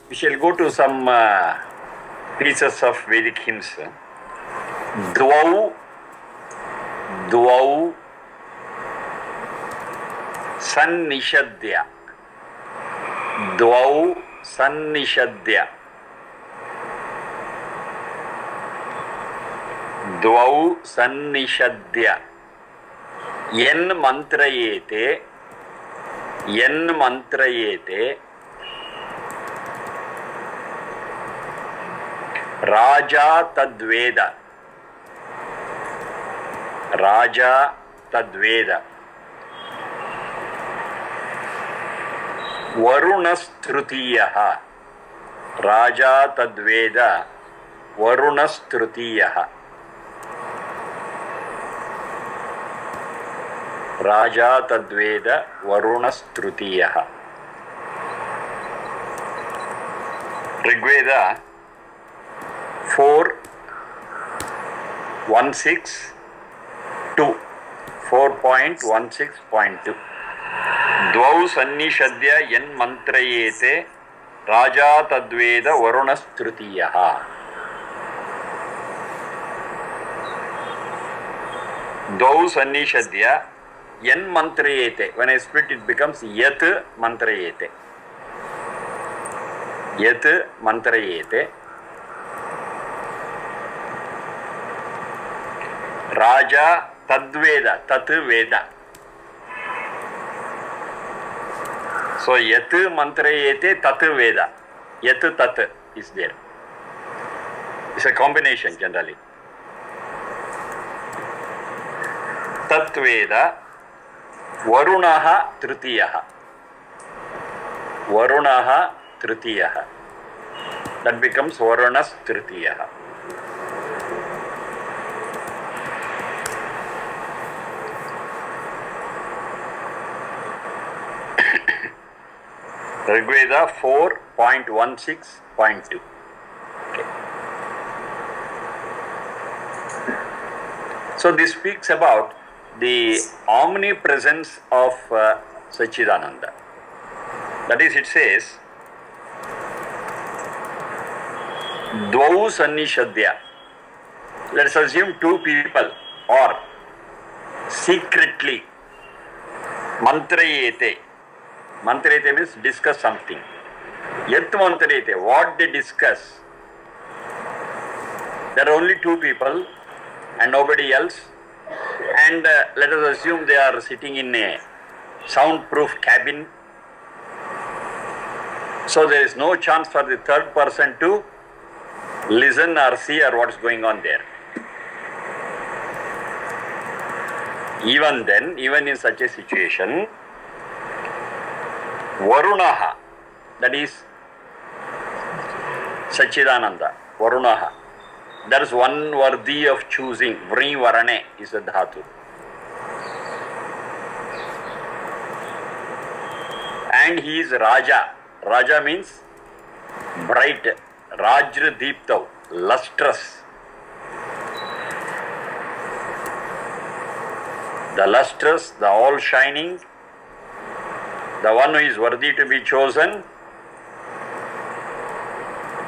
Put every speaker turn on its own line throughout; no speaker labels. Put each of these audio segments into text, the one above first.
We shall go to some pieces of Vedic hymns. Dvau, Dvau, Sannishadya. Dvau, Sannishadya. Dvau, Sannishadya. Yen mantrayete, Yen mantrayete, Raja tadveda. Raja tadveda. Varunastrutiyaha. Raja tadveda. Varunastrutiyaha. Raja tadveda. Varunastrutiyaha. Rigveda 4.16.2 4.16.2 Dvau sannishadya yen mantrayete Raja tadveda varunastrutiyaha. Dvau sannishadya yen mantrayete. When I split it becomes yat mantrayete. Yat mantrayete. Raja tadveda, tat veda. So yat mantrayete tat veda. Yat tat is there. It's a combination generally. Tat veda varunaha tritiyaha. Varunaha tritiyaha. That becomes varunas tritiyaha. Rigveda 4.16.2. Okay. So this speaks about the omnipresence of Sachidananda. That is, it says, Dvau sannishadya. Let us assume two people or secretly mantrayete. Mantrayete means discuss something. Yat mantrayete, what they discuss. There are only two people and nobody else. And let us assume they are sitting in a soundproof cabin. So there is no chance for the third person to listen or see or what is going on there. Even then, even in such a situation, Varunaha, that is Sachidananda, Varunaha. There is one worthy of choosing. Vri Varane is a dhatu. And he is Raja. Raja means bright. Rajra Deeptav, lustrous. The lustrous, the all shining, the one who is worthy to be chosen,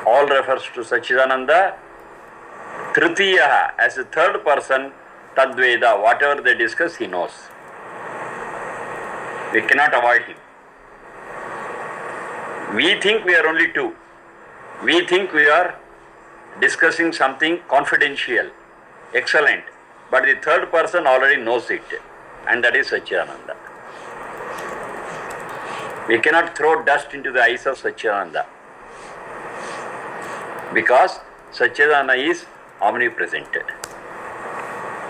all refers to Sachidananda. Tritiyaha, as a third person, Tadveda, whatever they discuss, he knows. We cannot avoid him. We think we are only two. We think we are discussing something confidential, excellent, but the third person already knows it, and that is Sachidananda. We cannot throw dust into the eyes of Sachidananda because Sachidananda is omnipresent.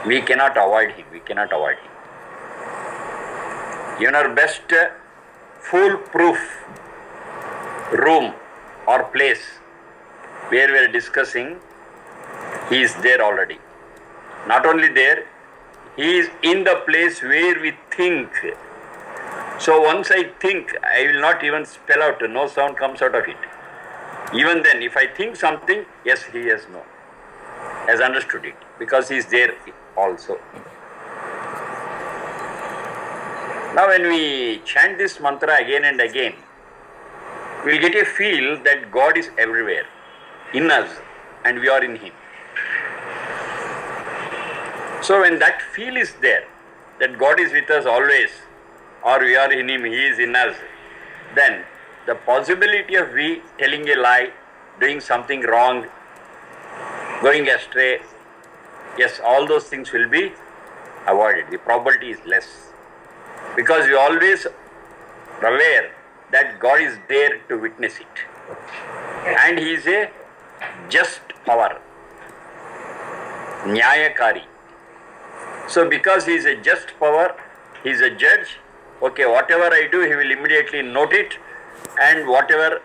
We cannot avoid him. We cannot avoid him. In our best foolproof room or place where we are discussing, he is there already. Not only there, he is in the place where we think. So once I think, I will not even spell out, no sound comes out of it. Even then, if I think something, yes, he has known, has understood it, because he is there also. Now when we chant this mantra again and again, we will get a feel that God is everywhere, in us, and we are in Him. So when that feel is there, that God is with us always, or we are in Him, He is in us, then the possibility of we telling a lie, doing something wrong, going astray, yes, all those things will be avoided. The probability is less. Because we always are aware that God is there to witness it. And He is a just power, Nyayakari. So because He is a just power, He is a judge, okay, whatever I do, He will immediately note it, and whatever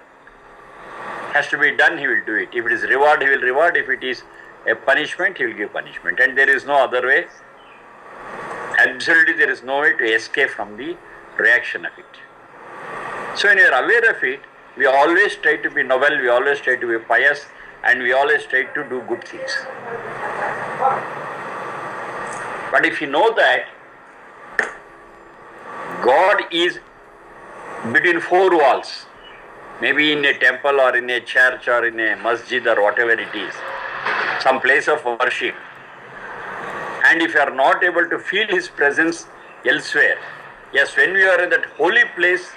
has to be done, He will do it. If it is reward, He will reward. If it is a punishment, He will give punishment. And there is no other way. Absolutely there is no way to escape from the reaction of it. So when you are aware of it, we always try to be noble, we always try to be pious, and we always try to do good things. But if you know that God is between four walls, maybe in a temple or in a church or in a masjid or whatever it is, some place of worship, and if you are not able to feel His presence elsewhere, yes, when we are in that holy place,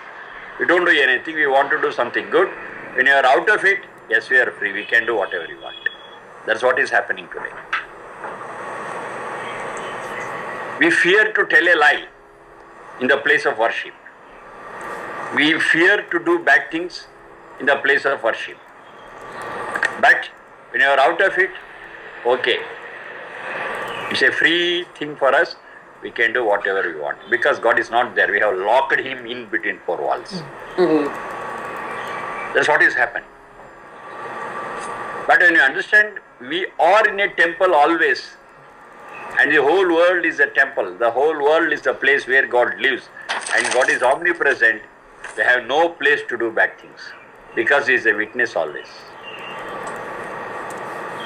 we don't do anything, we want to do something good. When you are out of it, yes, we are free, we can do whatever we want. That's what is happening today. We fear to tell a lie in the place of worship. We fear to do bad things in the place of worship. But when you are out of it, okay, it's a free thing for us, we can do whatever we want. Because God is not there, we have locked Him in between four walls. That's what is happened. But when you understand, we are in a temple always, and the whole world is a temple, the whole world is the place where God lives, and God is omnipresent, they have no place to do bad things, because He is a witness always.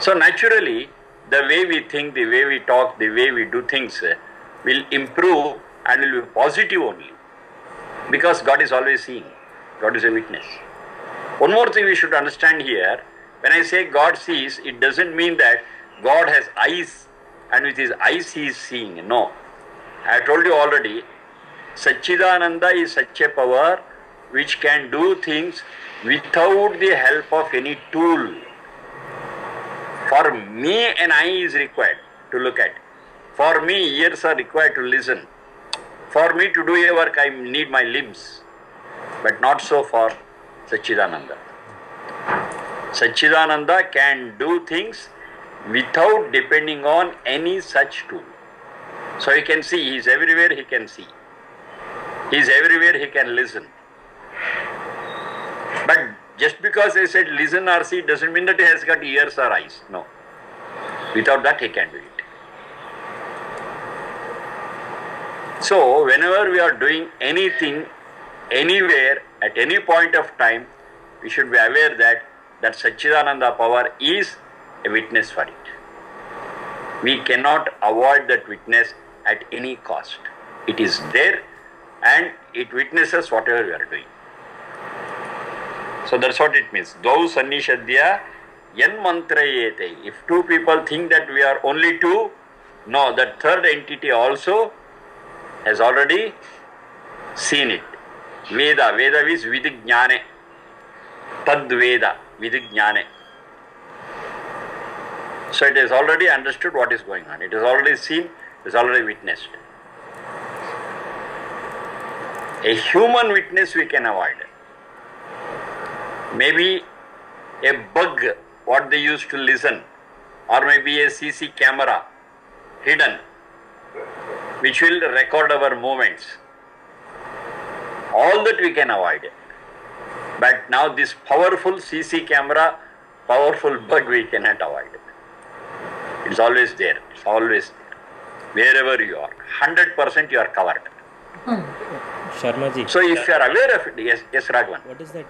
So naturally, the way we think, the way we talk, the way we do things will improve and will be positive only. Because God is always seeing, God is a witness. One more thing we should understand here, when I say God sees, it doesn't mean that God has eyes and with His eyes He is seeing. No. I have told you already, Satchidananda is such a power which can do things without the help of any tool. For me, an eye is required to look at. For me, ears are required to listen. For me to do a work, I need my limbs. But not so for Satchidananda. Satchidananda can do things without depending on any such tool. So he can see, he is everywhere, he can see. He is everywhere, he can listen. But just because I said listen or see doesn't mean that he has got ears or eyes. No. Without that he can do it. So whenever we are doing anything, anywhere, at any point of time, we should be aware that Satchidananda power is a witness for it. We cannot avoid that witness at any cost. It is there and it witnesses whatever we are doing. So that's what it means. Dau sannishadya yan mantrayete. If two people think that we are only two, no, that third entity also has already seen it. Veda is vidignane. Tad Veda, vidignane. So it has already understood what is going on. It has already seen, it has already witnessed. A human witness we can avoid. Maybe a bug, what they used to listen, or maybe a CC camera hidden, which will record our movements. All that we can avoid. But now this powerful CC camera, powerful bug we cannot avoid. It's always there. It's always there. Wherever you are, 100% you are covered.
Sharma ji.
So if you are aware of it, yes, Raghavan.
What is that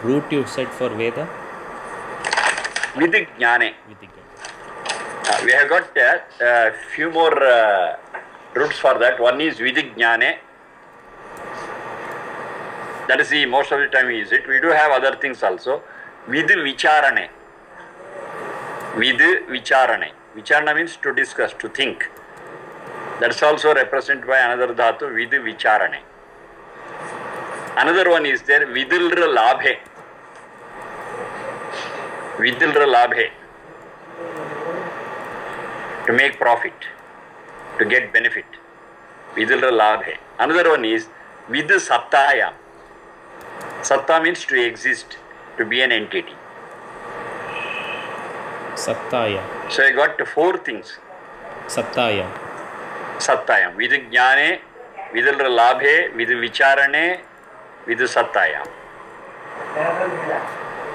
root you said for Veda?
Vidignane.
Vidignane.
We have got a few more roots for that. One is Vidignane. That is the most of the time we use it. We do have other things also. With vicharane. With vicharane. Vicharana means to discuss, to think. That's also represented by another dhatu, with vicharane. Another one is there, vidilra labhe. Vidilra labhe. To make profit, to get benefit. Vidilra labhe. Another one is with sattaya. Satta means to exist, to be an entity.
Sattaya.
So I got four things.
Sattaya.
Sattayam. With jnane, vidilra labhe, with vicharane, with sattayam.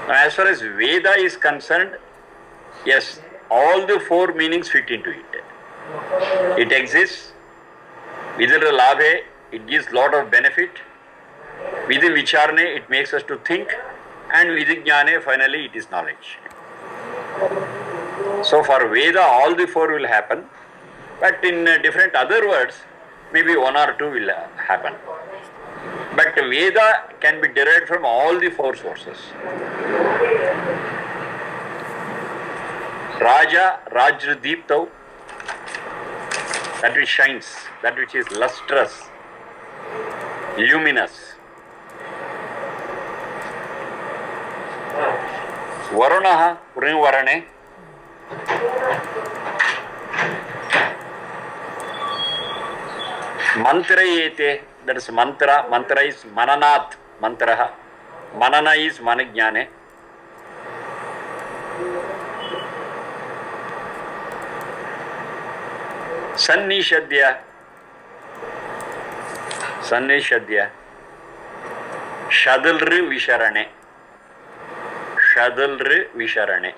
Now as far as Veda is concerned, yes, all the four meanings fit into it. It exists. Vidilra labhe, it gives lot of benefit. With vicharane, it makes us to think. And with jnane, finally it is knowledge. So for Veda, all the four will happen. But in different other words, maybe one or two will happen. But Veda can be derived from all the four sources. Raja, Rajra Deeptau, that which shines, that which is lustrous, luminous. Varunaha, Varane, Mantrayete, that is mantra. Mantra is mananat, mantraha. Manana is manajnane. Sannishadya. Sannishadya. Shadalru visharane. Shadalru visharane.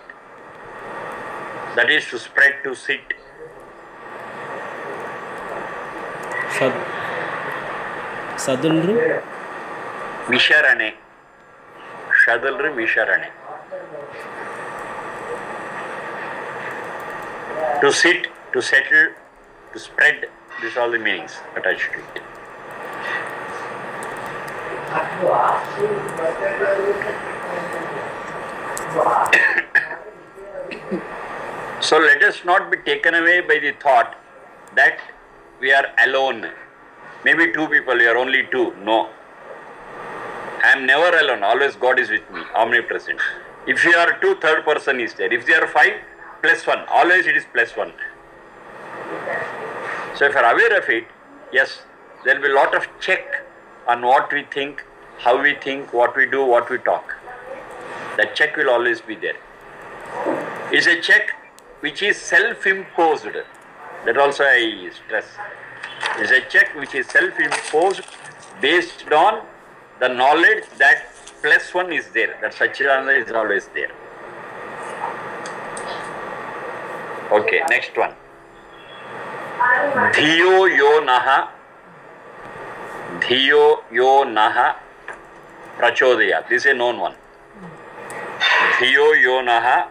That is to spread, to sit.
Sadulru
Visharane. Shadalru Visharane. To sit, to settle, to spread, these are all the meanings attached to it. So let us not be taken away by the thought that we are alone. Maybe two people, we are only two. No. I am never alone. Always God is with me, omnipresent. If you are two, third person is there. If there are five, plus one. Always it is plus one. So if you are aware of it, yes, there will be a lot of check on what we think, how we think, what we do, what we talk. That check will always be there. It's a check which is self-imposed. That also I stress. It's a check which is self-imposed based on the knowledge that plus one is there. That Satchidananda is always there. Okay, next one. Dhiyo yo naha. Dhiyo yo naha prachodayat. This is a known one. Dhiyo yo naha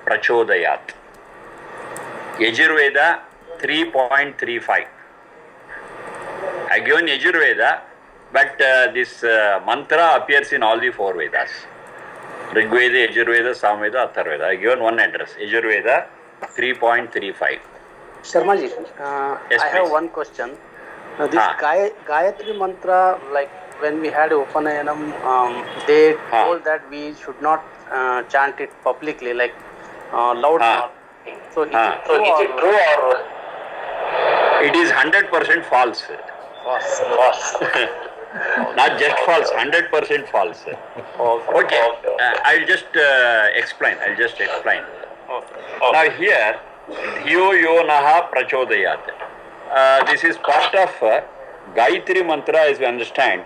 prachodayat. Yajurveda 3.35. I given Yajurveda, but this mantra appears in all the four Vedas. Rigveda, Yajurveda, Samveda, Atharveda. I given one address. Yajurveda 3.35.
Sharmaji,
Yes,
I have
please.
one question. This Gayatri mantra, like when we had Upanayanam, they told that we should not chant it publicly, like loud. So is it true or
It is 100% false.
false?
Not just false, 100% false. Okay, I'll just explain. Now here, Dhiyo yo naha prachodayat. This is part of Gayatri mantra as we understand,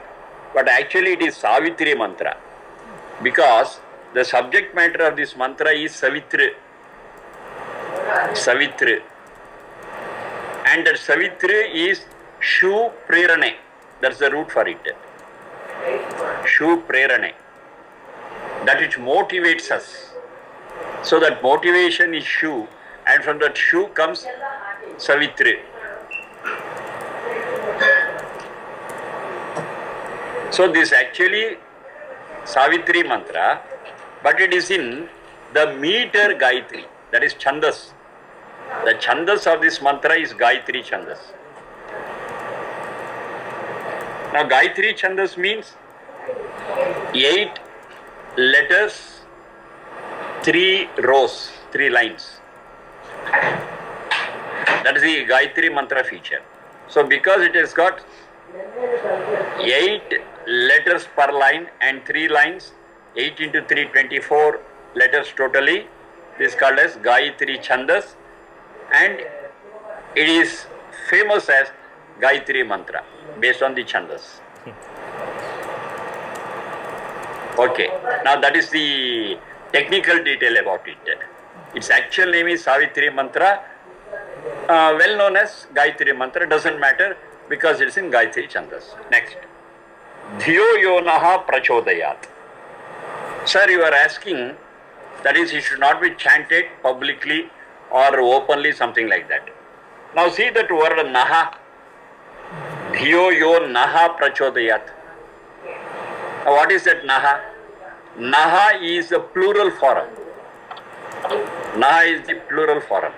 but actually it is Savitri mantra. Because the subject matter of this mantra is Savitri. And that Savitri is Shu Prerane. That's the root for it. Shu Prerane. That which motivates us. So that motivation is Shu, and from that Shu comes Savitri. So this actually Savitri mantra, but it is in the meter Gayatri, that is Chandas. The Chandas of this mantra is Gayatri Chandas. Now Gayatri Chandas means 8 letters, 3 rows, 3 lines. That is the Gayatri mantra feature. So because it has got 8 letters per line and 3 lines, 8 into 3, 24 letters totally, this is called as Gayatri Chandas, and it is famous as Gayatri mantra based on the Chandas. Okay, now that is the technical detail about it. Its actual name is Savitri mantra, well known as Gayatri mantra, doesn't matter because it's in Gayatri Chandas. Next. Dhiyo yonaha prachodayat. Sir, you are asking, that is, it should not be chanted publicly or openly, something like that. Now see that word naha. Dhiyo yo naha prachodayat. Now what is that naha? Naha is the plural form. Naha is the plural form.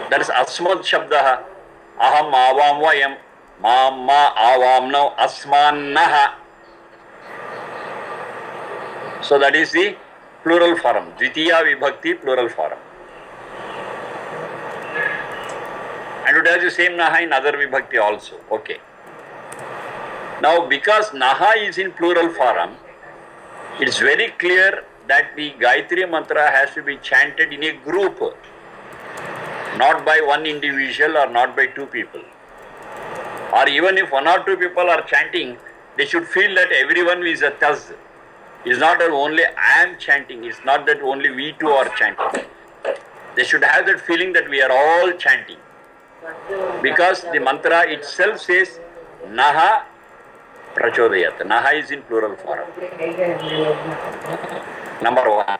That is asmad shabdaha. Aham avam vayam. Ma avam now asman naha. So that is the plural form. Dvitiya vibhakti plural form. And it has the same naha in other vibhakti also. Okay. Now because naha is in plural form, it's very clear that the Gayatri mantra has to be chanted in a group, not by one individual or not by 2 people. Or even if 1 or 2 people are chanting, they should feel that everyone is a taz. It's not that only I am chanting, it's not that only we 2 are chanting. They should have that feeling that we are all chanting. Because the mantra itself says Naha Prachodayat. Naha is in plural form. Number 1.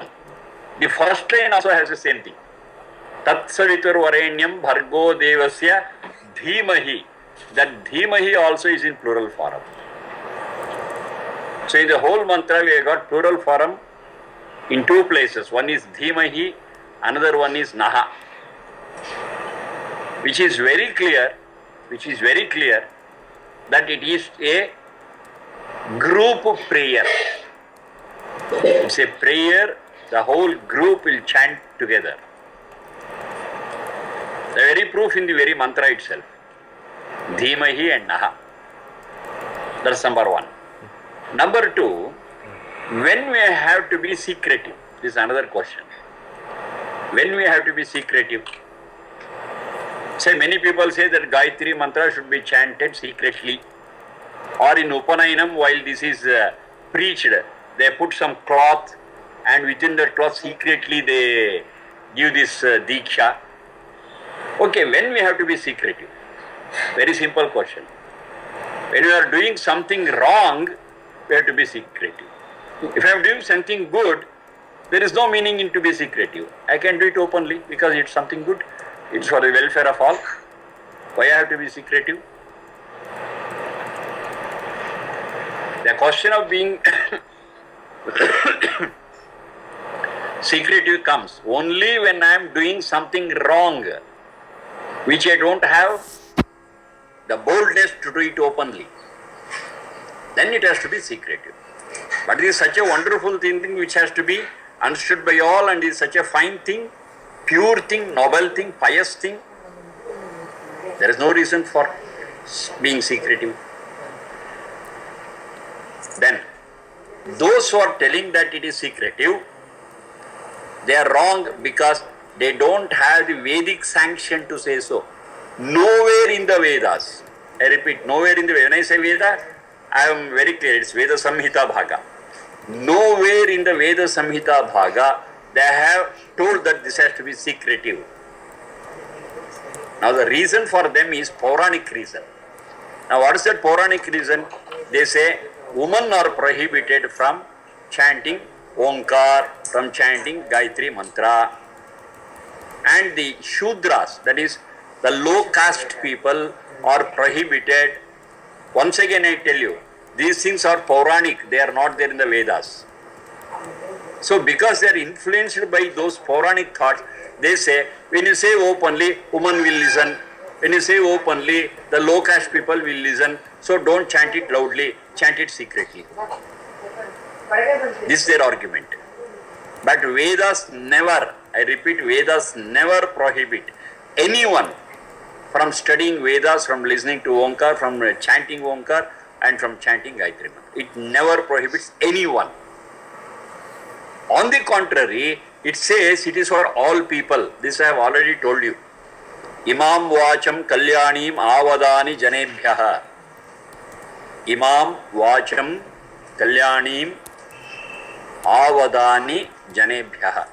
The first line also has the same thing. Tat Savitur Varenyam Bhargo Devasya Dhimahi. That Dhimahi also is in plural form. So in the whole mantra we have got plural form in 2 places. One is Dhimahi, another one is Naha. Which is very clear that it is a group prayer. It's a prayer, the whole group will chant together. The very proof in the very mantra itself. Dhimahi and Naha. That's number 1. Number 2, when we have to be secretive? This is another question. When we have to be secretive? Say many people say that Gayatri mantra should be chanted secretly. Or in Upanayanam, while this is preached, they put some cloth and within the cloth secretly they give this Diksha. Okay, when we have to be secretive? Very simple question. When we are doing something wrong, we have to be secretive. If I am doing something good, there is no meaning in to be secretive. I can do it openly because it's something good. It's for the welfare of all. Why I have to be secretive? The question of being secretive comes only when I am doing something wrong, which I don't have the boldness to do it openly. Then it has to be secretive. But it is such a wonderful thing which has to be understood by all, and is such a fine thing, pure thing, noble thing, pious thing. There is no reason for being secretive. Then, those who are telling that it is secretive, they are wrong because they don't have the Vedic sanction to say so. Nowhere in the Vedas, I repeat, nowhere in the Vedas. When I say Veda, I am very clear, it's Veda Samhita Bhaga. Nowhere in the Veda Samhita Bhaga they have told that this has to be secretive. Now the reason for them is Puranic reason. Now what is that Puranic reason? They say women are prohibited from chanting Omkar, from chanting Gayatri mantra. And the Shudras, that is The low caste people are prohibited. Once again I tell you, these things are Puranic, they are not there in the Vedas. So because they are influenced by those Puranic thoughts, they say, when you say openly, woman will listen. When you say openly, the low caste people will listen. So don't chant it loudly, chant it secretly. This is their argument. But Vedas never, I repeat, Vedas never prohibit anyone from studying Vedas, from listening to Omkar, from chanting Omkar, and from chanting Gayatri Mantra. It never prohibits anyone. On the contrary, it says it is for all people. This I have already told you. Imam vacham kalyanim avadani janebhyaha. Imam vacham kalyanim avadani janebhyaha.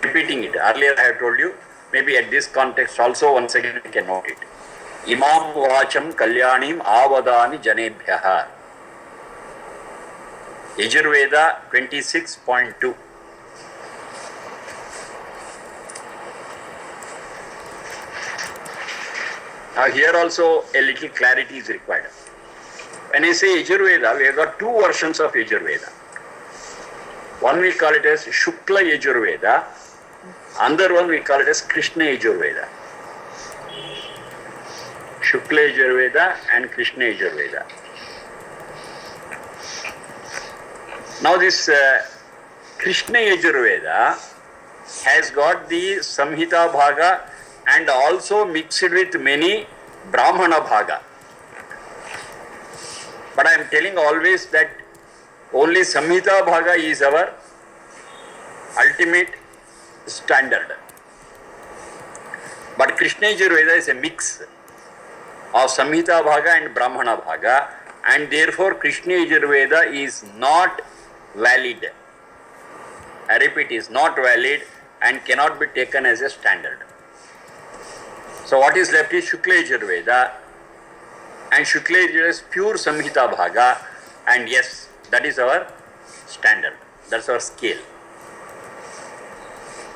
Repeating it. Earlier I have told you. Maybe at this context also once again we can note it. Imam vacham kalyanim avadani janebhyaha. Yajurveda 26.2. Now here also a little clarity is required. When I say Yajurveda, we have got two versions of Yajurveda. One we call it as Shukla Yajurveda, another one we call it as Krishna Yajurveda. Shukla Yajurveda and Krishna Yajurveda. Now this Krishna Yajurveda has got the Samhita Bhaga and also mixed with many Brahmana Bhaga. But I am telling always that only Samhita Bhaga is our ultimate standard. But Krishna Yajurveda is a mix of Samhita Bhaga and Brahmana Bhaga, and therefore Krishna Yajurveda is not valid. I repeat, is not valid and cannot be taken as a standard. So what is left is Shukla Yajurveda, and Shukla Yajurveda is pure Samhita Bhaga, and yes, that is our standard, that's our scale.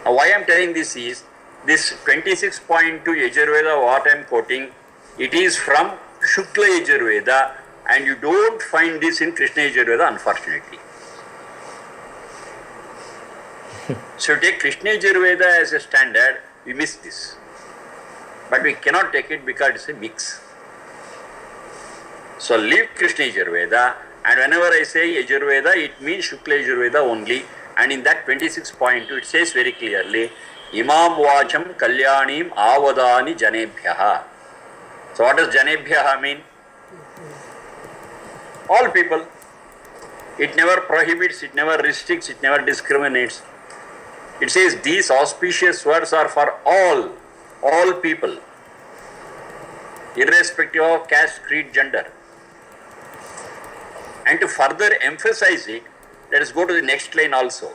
Now why I am telling this is, this 26.2 Yajurveda what I am quoting, it is from Shukla Yajurveda, and you don't find this in Krishna Yajurveda, unfortunately. So take Krishna Yajurveda as a standard, we miss this. But we cannot take it because it's a mix. So leave Krishna Yajurveda, and whenever I say Yajurveda, it means Shukla Yajurveda only. And in that 26.2 it says very clearly, Imam vacham kalyanim avadani janebhyaha. So what does janebhyaha mean? All people. It never prohibits, it never restricts, it never discriminates. It says these auspicious words are for all people, irrespective of caste, creed, gender. And to further emphasize it, let us go to the next line also.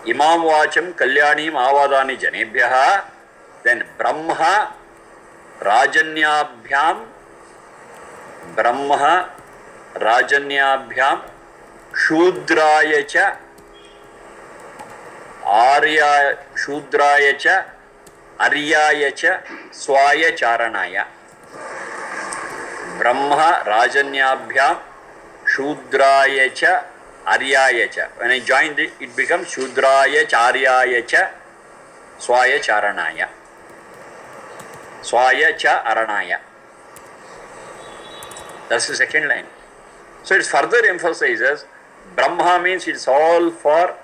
Imam vacham kalyanim avadani janebhyaha, then Brahma rajanyabhyam Shudraya Arya Shudraya cha Aryaya cha Swaya Charanaya. Brahma Rajanyabhyam Shudraya cha Aryaya cha. When I join it, it becomes Shudraya Charyaya cha Swaya Charanaya. Swaya cha Aranaya. That's the second line. So it further emphasizes Brahma means it's all for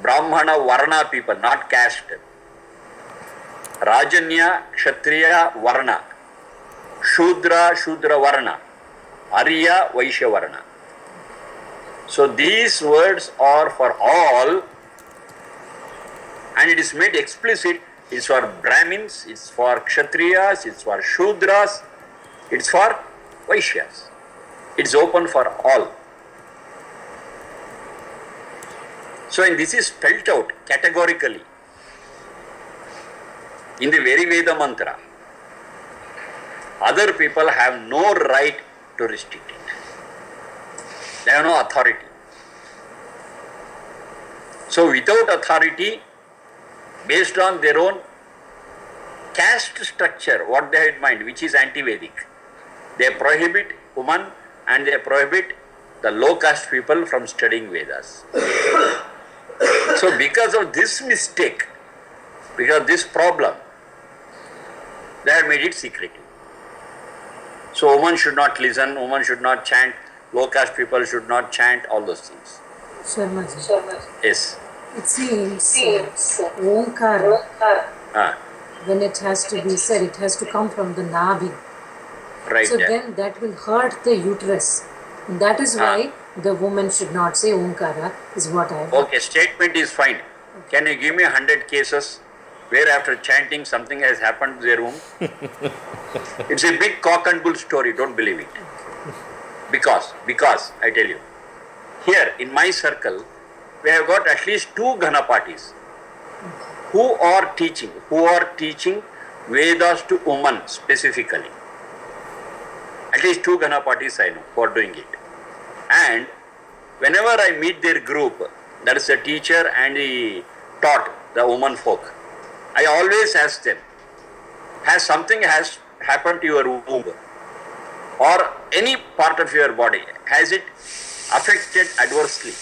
Brahmana Varna people, not caste. Rajanya, Kshatriya, Varna. Shudra, Shudra Varna. Arya, Vaishya Varna. So these words are for all, and it is made explicit. It's for Brahmins, it's for Kshatriyas, it's for Shudras, it's for Vaishyas. It's open for all. So, and this is spelled out categorically in the very Veda mantra. Other people have no right to restrict it. They have no authority. So, without authority, based on their own caste structure, what they have in mind, which is anti-Vedic. They prohibit women and they prohibit the low caste people from studying Vedas. So because of this mistake, because of this problem, they have made it secretive. So women should not listen, women should not chant, low caste people should not chant, all those things.
Sharma.
Yes.
It seems Omkara, when it has to be said, it has to come from the Navi.
Right.
So then that will hurt the uterus. And that is why the woman should not say Omkara, is what I have.
Okay, statement is fine. Can you give me 100 cases where after chanting something has happened to their womb? It's a big cock and bull story, don't believe it. Because I tell you, here in my circle, we have got at least 2 Ganapatis who are teaching Vedas to women specifically. At least 2 Ganapatis I know who are doing it. And whenever I meet their group, that is the teacher and the taught the woman folk, I always ask them, has something has happened to your womb or any part of your body, has it affected adversely?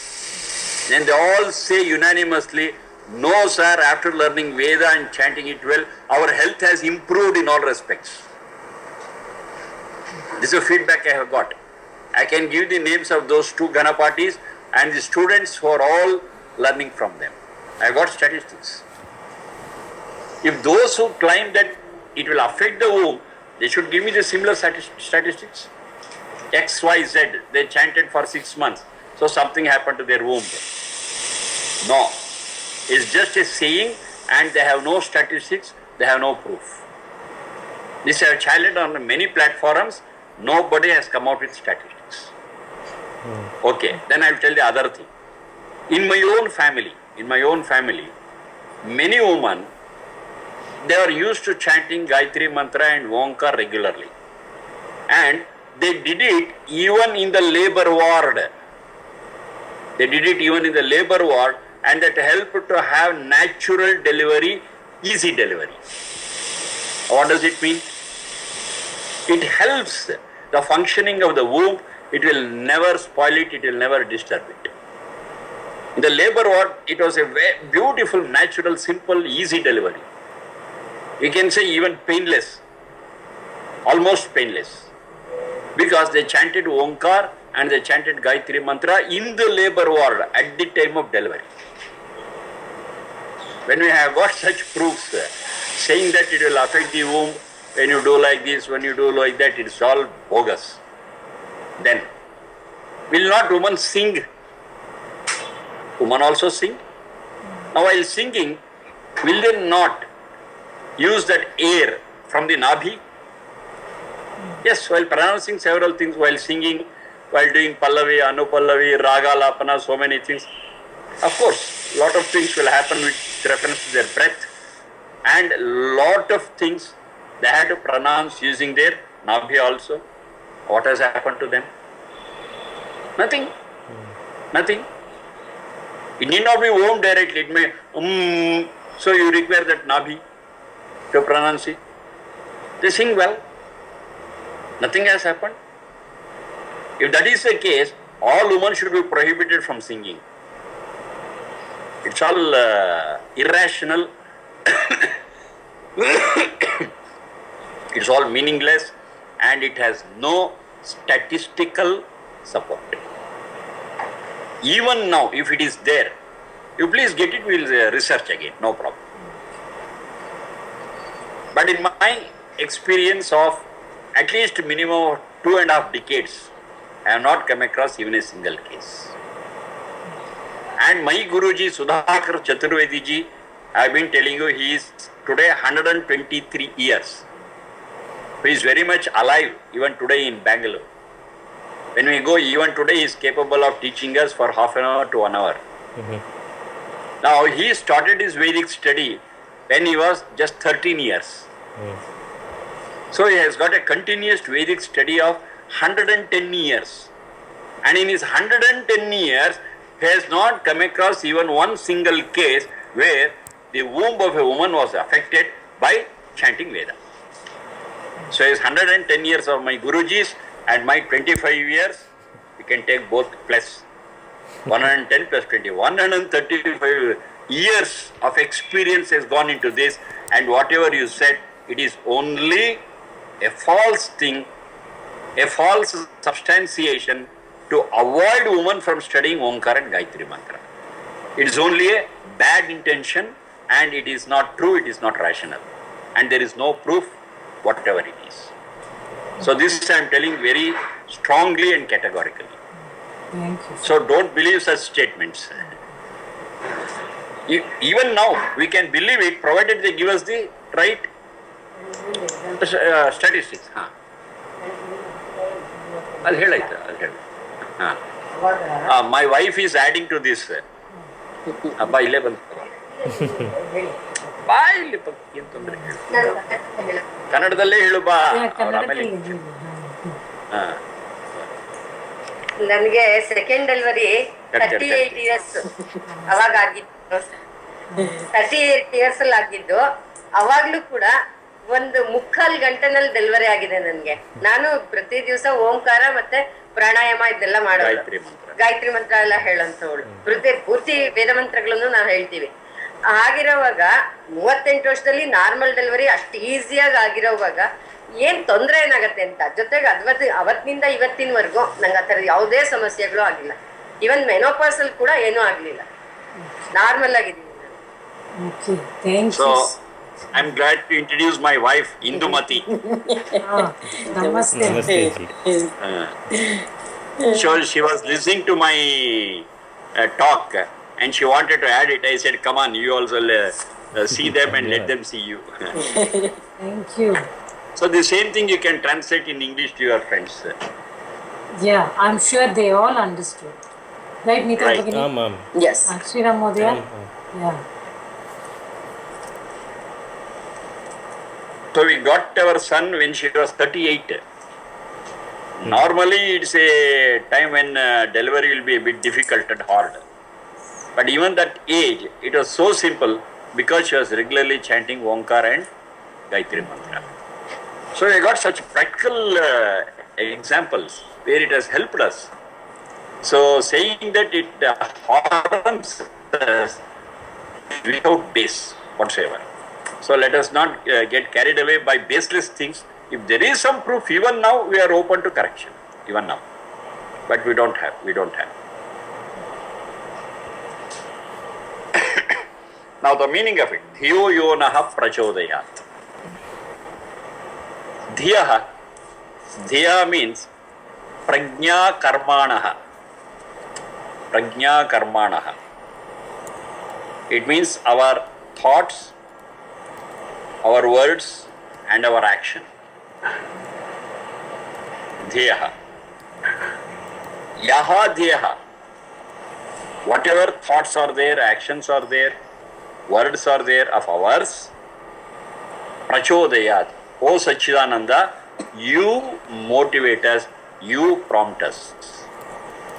Then they all say unanimously, no sir, after learning Veda and chanting it well, our health has improved in all respects. This is the feedback I have got. I can give the names of those 2 Ganapatis and the students who are all learning from them. I have got statistics. If those who claim that it will affect the womb, they should give me the similar statistics. X, Y, Z, they chanted for 6 months, so something happened to their womb. No. It's just a saying and they have no statistics, they have no proof. This I have challenged on many platforms, nobody has come out with statistics. Okay, then I will tell the other thing. In my own family, many women, they are used to chanting Gayatri Mantra and Omkar regularly. And they did it even in the labor ward. And that helped to have natural delivery, easy delivery. What does it mean? It helps the functioning of the womb. It will never spoil it, it will never disturb it. In the labor ward, it was a very beautiful, natural, simple, easy delivery. You can say even painless, almost painless. Because they chanted Omkar and they chanted Gayatri Mantra in the labor ward at the time of delivery. When we have got such proofs saying that it will affect the womb, when you do like this, when you do like that, it's all bogus. Then, will not women sing? Women also sing. Now while singing, will they not use that air from the Nabhi? Yes, while pronouncing several things, while singing, while doing Pallavi, Anupallavi, Raga, Lapana, so many things. Of course, lot of things will happen with reference to their breath, and lot of things they had to pronounce using their Nabhi also. What has happened to them? Nothing. Nothing. It need not be Om directly, it may so you require that Nabhi to pronounce it. They sing well. Nothing has happened. If that is the case, all women should be prohibited from singing. It's all irrational. It's all meaningless and it has no statistical support. Even now, if it is there, you please get it, we will research again, no problem. But in my experience of at least minimum of 2.5 decades, I have not come across even a single case. And my Guruji, Sudhakara Sharma, I have been telling you, he is today 123 years. He is very much alive even today in Bangalore. When we go, even today he is capable of teaching us for half an hour to 1 hour. Now he started his Vedic study when he was just 13 years. So he has got a continuous Vedic study of 110 years. And in his 110 years, he has not come across even one single case where the womb of a woman was affected by chanting Veda. So it's 110 years of my Guruji's and my 25 years, we can take both plus 110 plus 20, 135 years of experience has gone into this, and whatever you said, it is only a false thing, a false substantiation to avoid women from studying Omkar and Gayatri Mantra. It is only a bad intention, and it is not true, it is not rational. And there is no proof, whatever it is. So this I am telling very strongly and categorically.
Thank you.
So don't believe such statements. Even now, we can believe it, provided they give us the right statistics. I'll hear. My wife is adding to this. Abba, 11. ಬಾ ಇಲ್ಲಿ ಏನು ತೊಂದರೆ ಕನ್ನಡದಲ್ಲೇ ಹೇಳು ಬಾ.
ನನಗೆ second delivery 38 years ಅವಾಗ ಆಗಿದ್ದು, 38 ಇಯರ್ಸ್ ಅಲ್ಲಿ ಆಗಿದ್ದು. ಅವಾಗ್ಲೂ ಕೂಡ ಒಂದು ಮುಕ್ಕಾಲ್ ಗಂಟೆನಲ್ಲಿ ಡೆಲಿವರಿ ಆಗಿದೆ ನನಗೆ. ನಾನು ಪ್ರತಿ ದಿವಸ ಓಂಕಾರ ಮತ್ತೆ ಪ್ರಾಣಾಯಾಮ ಇದೆಲ್ಲ ಮಾಡೋದು, ಗಾಯತ್ರಿ ಮಂತ್ರ ಎಲ್ಲ ಹೇಳಂತವಳು. ಪೂರ್ತಿ ವೇದ ಮಂತ್ರಗಳನ್ನು ನಾವು ಹೇಳ್ತೀವಿ. ಆಗಿರೋವಾಗ 38 ವರ್ಷದಲ್ಲಿ ನಾರ್ಮಲ್ ಡೆಲಿವರಿ ಅಷ್ಟು ಈಸಿಯಾಗಿ ಆಗಿರೋವಾಗ ಏನ್ ತೊಂದರೆ ಏನಾಗತ್ತೆ ಅಂತ. ಜೊತೆಗೆ ಅವತ್ತಿನಿಂದ ಇವತ್ತಿನವರೆಗೂ ನಂಗೆ ಆ ಥರದ ಯಾವುದೇ ಸಮಸ್ಯೆಗಳು ಆಗಿಲ್ಲ. ಇವನ್ ಮೆನೋಪಾಸ್ ಅಲ್ಲಿ ಕೂಡ ಏನೂ ಆಗ್ಲಿಲ್ಲ, ನಾರ್ಮಲ್ ಆಗಿದ್ದೀನಿ.
So I'm glad to introduce my wife, Indumati.
Namaste.
So she was listening to my talk and she wanted to add it. I said, come on, you also see them and let them see you.
Thank you.
So the same thing you can translate in English to your friends.
Yeah, I'm sure they all understood. Right, Nita?
Right.
Ma'am.
Yes.
Sriram Modaya? Yeah.
So we got our son when she was 38. Normally it's a time when delivery will be a bit difficult and hard. But even that age, it was so simple because she was regularly chanting Omkar and Gayatri Mantra. So we got such practical examples where it has helped us. So saying that it harms us without base whatsoever. So let us not get carried away by baseless things. If there is some proof, even now we are open to correction, even now. But we don't have. Now the meaning of it, dhiyo yonaha prachodayat. Dhiya means prajna karmanaha. It means our thoughts, our words and our action. Dhiyaha. Yaha dhiyaha. Whatever thoughts are there, actions are there, words are there of ours, prachodayat. O Sachidananda, you motivate us, you prompt us,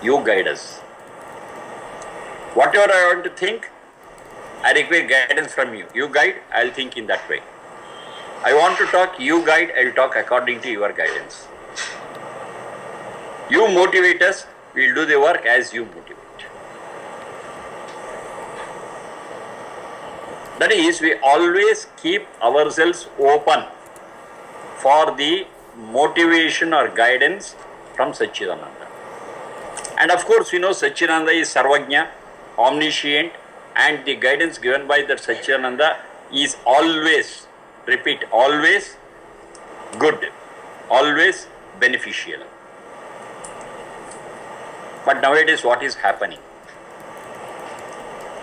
you guide us. Whatever I want to think, I require guidance from you. You guide, I'll think in that way. I want to talk, you guide, I'll talk according to your guidance. You motivate us, we'll do the work as you motivate. That is, we always keep ourselves open for the motivation or guidance from Sachidananda. And of course, we know Sachidananda is Sarvajna, omniscient, and the guidance given by that Sachidananda is always, repeat, always good, always beneficial. But nowadays what is happening?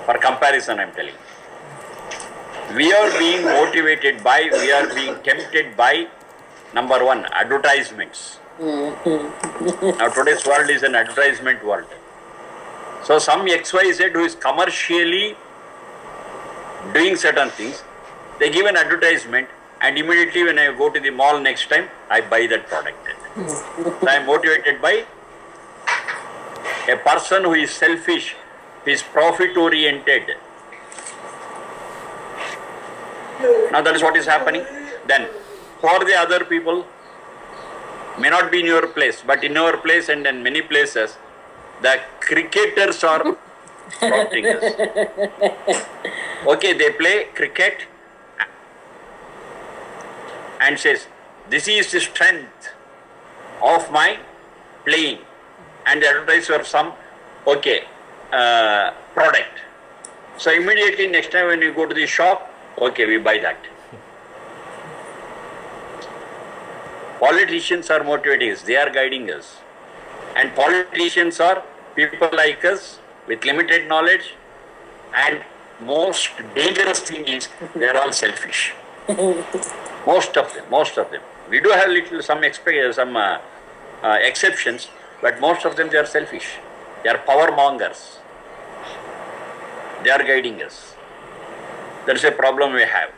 For comparison, I am telling you. We are being motivated by, we are being tempted by, number one, advertisements. Now today's world is an advertisement world. So some XYZ who is commercially doing certain things, they give an advertisement and immediately when I go to the mall next time, I buy that product. So I am motivated by a person who is selfish, who is profit oriented. Now that is what is happening. Then who are the other people? May not be in your place, but in your place and in many places, the cricketers are prompting us. Okay, they play cricket and says, this is the strength of my playing, and they advertise for some product. So immediately next time when you go to the shop, okay, we buy that. Politicians are motivating us, they are guiding us. And politicians are people like us with limited knowledge, and most dangerous thing is they are all selfish. Most of them. We do have some exceptions, but most of them they are selfish. They are power mongers. They are guiding us. That is a problem we have.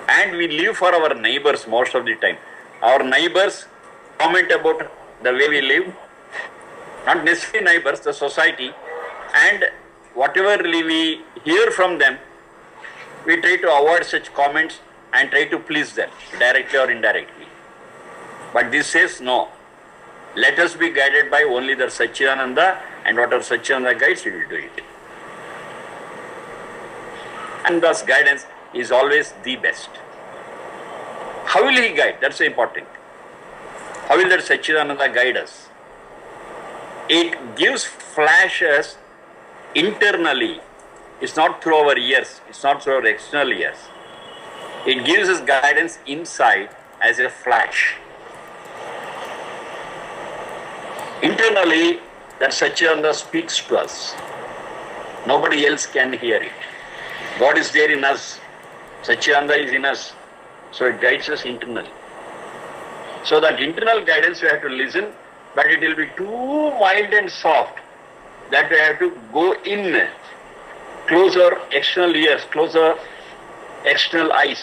And we live for our neighbors most of the time. Our neighbors comment about the way we live, not necessarily neighbors, the society, and whatever we hear from them, we try to avoid such comments and try to please them, directly or indirectly. But this says no. Let us be guided by only the Satchidananda, and whatever Satchidananda guides, we will do it. And thus guidance is always the best. How will he guide? That's so important. How will that Satchidananda guide us? It gives flashes internally. It's not through our ears. It's not through our external ears. It gives us guidance inside as a flash. Internally, that Satchidananda speaks to us. Nobody else can hear it. God is there in us. Satchidananda is in us. So it guides us internally. So that internal guidance we have to listen, but it will be too mild and soft that we have to go in, close our external ears, close our external eyes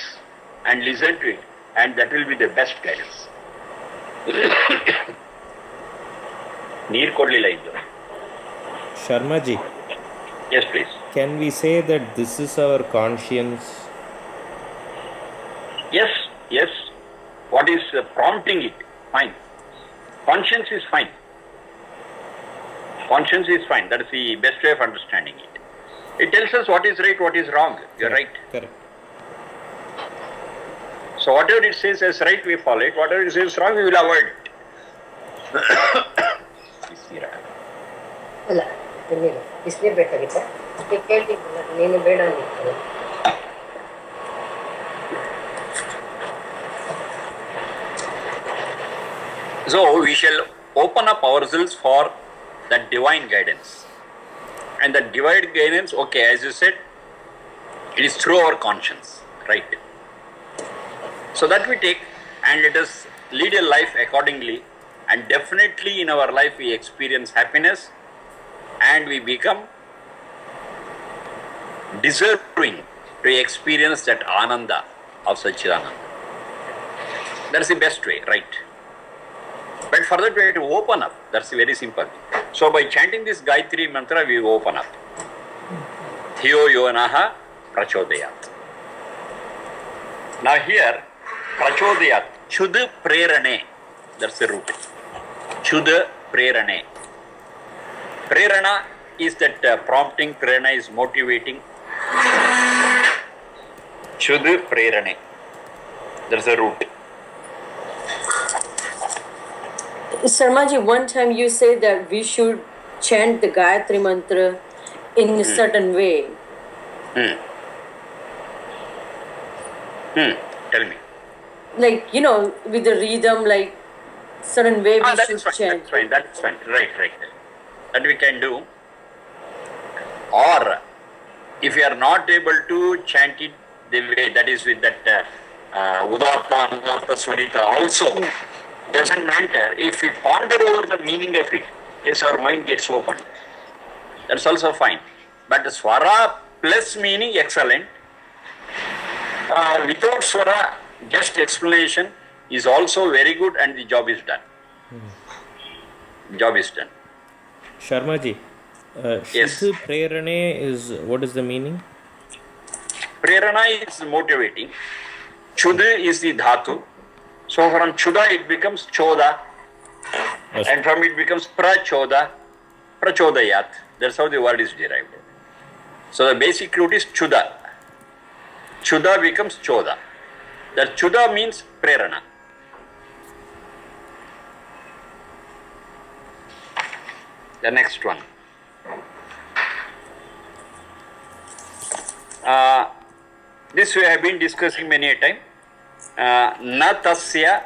and listen to it, and that will be the best guidance. Neer kodlilla iddu.
Sharma ji,
Yes, please.
can we say that this is our conscience?
Yes. What is prompting it? Fine. Conscience is fine. Conscience is fine. That is the best way of understanding it. It tells us what is right, what is wrong. You are right.
Correct.
So whatever it says as right, we follow it. Whatever it says wrong, we will avoid it.
ಅಲ್ಲ ನೀನು ಬಿಸಿನೀರು ಬೇಕಾಗಿತ್ತ ಕೇಳ್ತಿದ್ದಿಲ್ಲ ನೀನು ಬೇಡ ಅಂದಿತ್ತು.
So we shall open up ourselves for that divine guidance. And that divine guidance, okay, as you said, it is through our conscience, right? So that we take and let us lead a life accordingly, and definitely in our life we experience happiness and we become deserving to experience that ananda of Satchidananda. That's the best way, right? But for that we have to open up. That's very simple. So by chanting this Gayatri mantra, we open up. Dhiyo yonaha prachodayat. Now here, prachodayat, chud prerane. That's the root. Chud prerane. Prerana is that prompting, prerana is motivating. Chud prerane. That's the root.
Sharmaji, one time you said that we should chant the Gayatri mantra in a certain way.
Tell me.
Like, with the rhythm, like certain way we
That
should
is fine.
chant.
That's fine. Right. That we can do. Or if you are not able to chant it the way, that is with that Udatta, Anudatta, Swarita also, doesn't matter. If we ponder over the meaning of it, yes, our mind gets open. That's also fine. But the Swara plus meaning, excellent. Without Swara, just explanation is also very good, and the job is done. Job is done.
Sharma ji,
Yes.
Shuddha Prerane is, what is the meaning?
Prerana is motivating. Chuda is the dhatu. So from chuda it becomes choda. And from it becomes prachoda, prachodayat. That's how the word is derived. So the basic root is chuda. Chuda becomes choda. That chuda means prerana. The next one. This we have been discussing many a time. Na tasya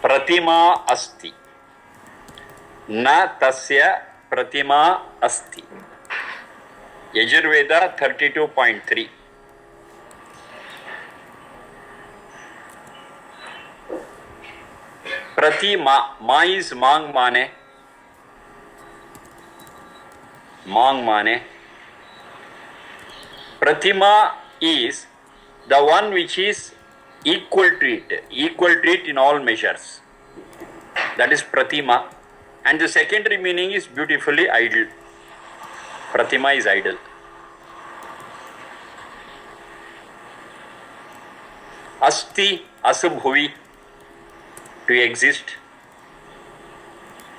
pratima asti. Na tasya pratima asti. Yajurveda 32.3. Pratima, ma is mang mane. Mang mane. Pratima is the one which is equal to it in all measures. That is pratima. And the secondary meaning is beautifully idle. Pratima is idle. Asti, asabhuvi, to exist.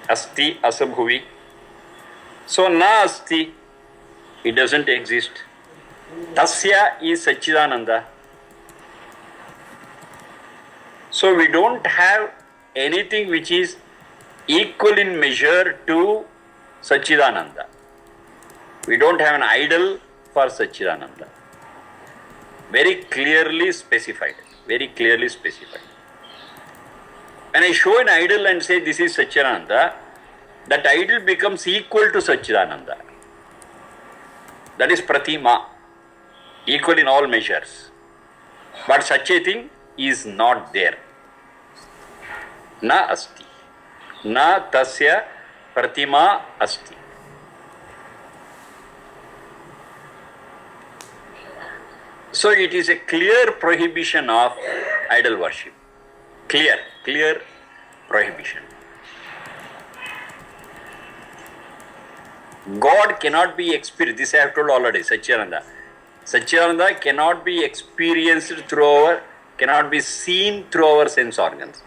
Asti, asabhuvi. So na asti, it doesn't exist. Tasya is Sachidananda. So we don't have anything which is equal in measure to Sachidananda. We don't have an idol for Sachidananda. Very clearly specified. Very clearly specified. When I show an idol and say this is Sachidananda, that idol becomes equal to Sachidananda. That is Pratima. Equal in all measures. But such a thing is not there. Na asti. Na tasya pratima asti. So it is a clear prohibition of idol worship. Clear prohibition. God cannot be experienced. This I have told already, Satchidananda. Satchidananda cannot be experienced cannot be seen through our sense organs.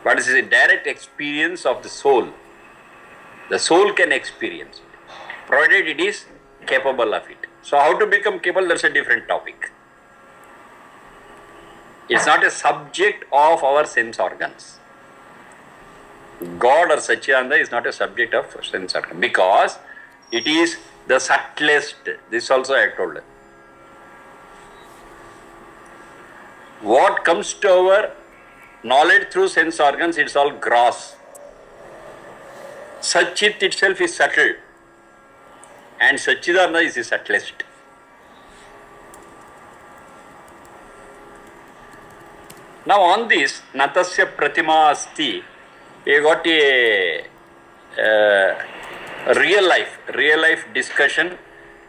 But it is a direct experience of the soul. The soul can experience it, provided it is capable of it. So how to become capable, that's a different topic. It's not a subject of our sense organs. God or Satchidananda is not a subject of sense organ because it is the subtlest. This also I have told. What comes to our knowledge through sense organs, it's all gross. Satchit itself is subtle, and Satchidananda is the subtlest. Now on this, Natasya Pratima Asti, we got a real life discussion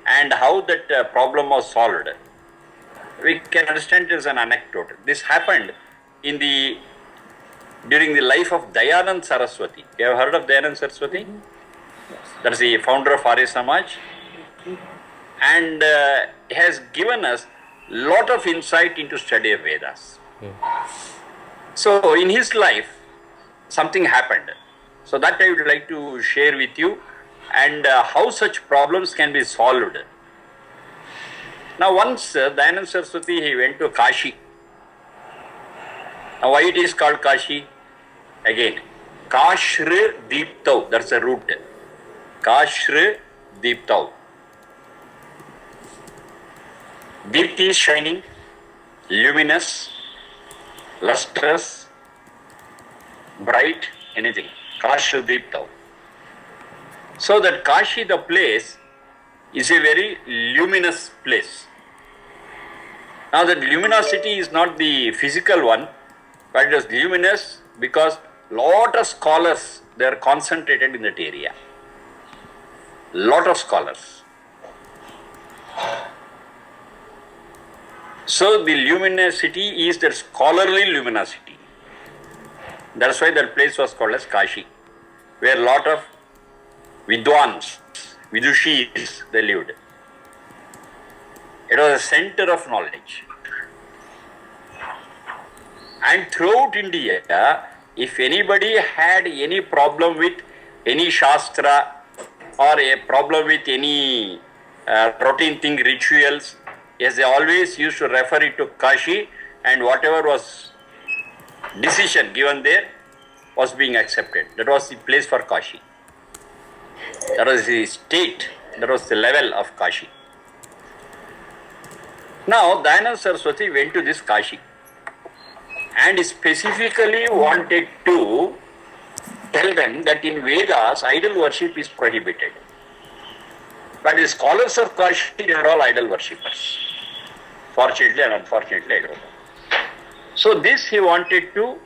and how that problem was solved. We can understand it as an anecdote. This happened during the life of Dayanand Saraswati. You have heard of Dayanand Saraswati? Yes. That is the founder of Arya Samaj. And has given us lot of insight into study of Vedas. So in his life, something happened. So that I would like to share with you and how such problems can be solved. Now once Dayanand Saraswati, he went to Kashi. Now why it is called Kashi? Again, Kashra Deeptau, that's the root. Kashra Deeptau. Deepti is shining, luminous, lustrous, bright, anything. Kashra Deeptau. So that Kashi, the place, is a very luminous place. Now that luminosity is not the physical one, but it is luminous because lot of scholars, they are concentrated in that area. Lot of scholars. So the luminosity is that scholarly luminosity. That's why that place was called as Kashi, where lot of Vidwans, Vidushis, they lived. It was a center of knowledge. And throughout India, if anybody had any problem with any Shastra or a problem with any routine thing, rituals, yes, they always used to refer it to Kashi, and whatever was decision given there was being accepted. That was the place for Kashi. That was the state, that was the level of Kashi. Now, Dayananda Saraswati went to this Kashi and specifically wanted to tell them that in Vedas, idol worship is prohibited. But the scholars of Kashi, they are all idol worshippers. Fortunately and unfortunately, I don't know. So this he wanted to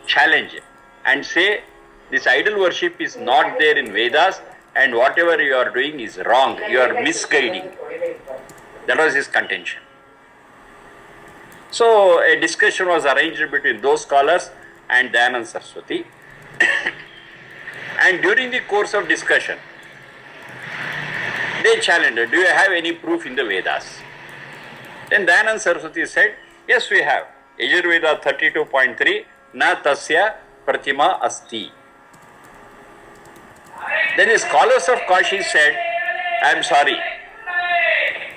challenge and say, this idol worship is not there in Vedas, and whatever you are doing is wrong. You are misguiding. That was his contention. So a discussion was arranged between those scholars and Dayananda Saraswati. And during the course of discussion, they challenged, do you have any proof in the Vedas? Then Dayananda Saraswati said, yes, we have. Yajurveda 32.3, na tasya pratima asti. Then the scholars of Kashi said, I am sorry.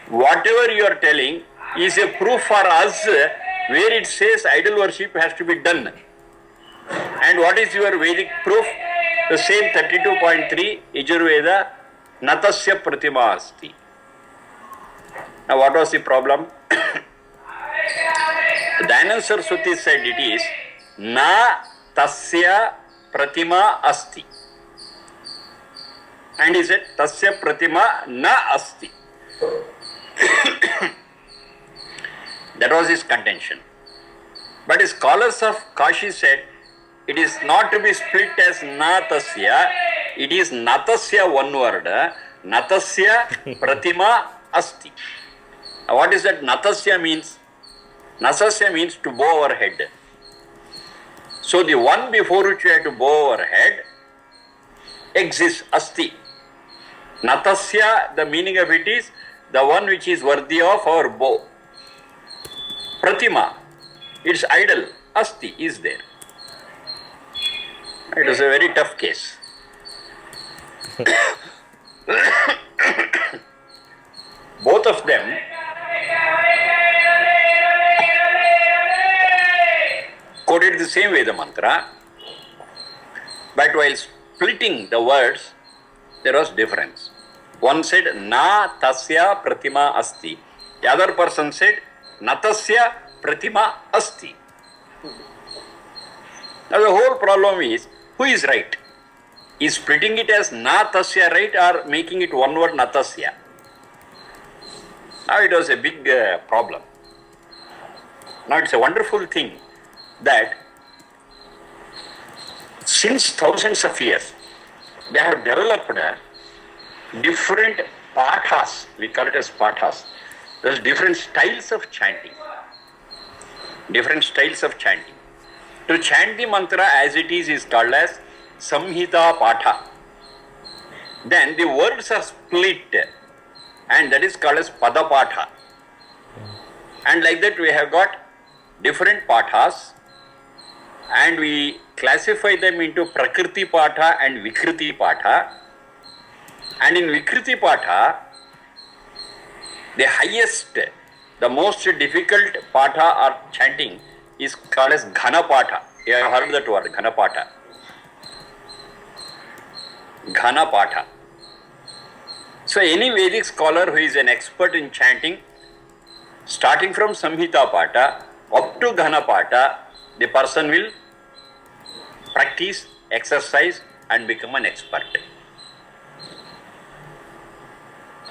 Whatever you are telling is a proof for us where it says idol worship has to be done. And what is your Vedic proof? The same 32.3 Yajurveda Natasya Pratima Asti. Now what was the problem? Dayananda Saraswati said it is Na Tasya Pratima Asti. And he said Tasya Pratima Na Asti. That was his contention. But the scholars of Kashi said it is not to be split as Natasya, it is Natasya one word, Natasya Pratima Asti. Now what is that Natasya means? Natasya means to bow our head. So the one before which we have to bow our head exists, Asti. Natasya, the meaning of it is the one which is worthy of our bow. Pratima, its idol, Asti, is there. It was a very tough case. Both of them quoted the same Veda mantra, but while splitting the words, there was difference. One said, Na tasya pratima asti. The other person said, Natasya pratima asti. Now the whole problem is, who is right? Is splitting it as Na tasya right or making it one word Natasya? Now it was a big problem. Now it's a wonderful thing that since thousands of years, they have developed different pathas, we call it as pathas. There's different styles of chanting. Different styles of chanting. To chant the mantra as it is called as Samhita Patha. Then the words are split and that is called as Pada Patha. And like that we have got different pathas and we classify them into Prakriti Patha and Vikriti Patha. And in Vikriti Patha, the highest, the most difficult Patha or chanting is called as Ghana Patha. You have heard that word, Ghana Patha. Ghana Patha. So any Vedic scholar who is an expert in chanting, starting from Samhita Patha up to Ghana Patha, the person will practice, exercise and become an expert.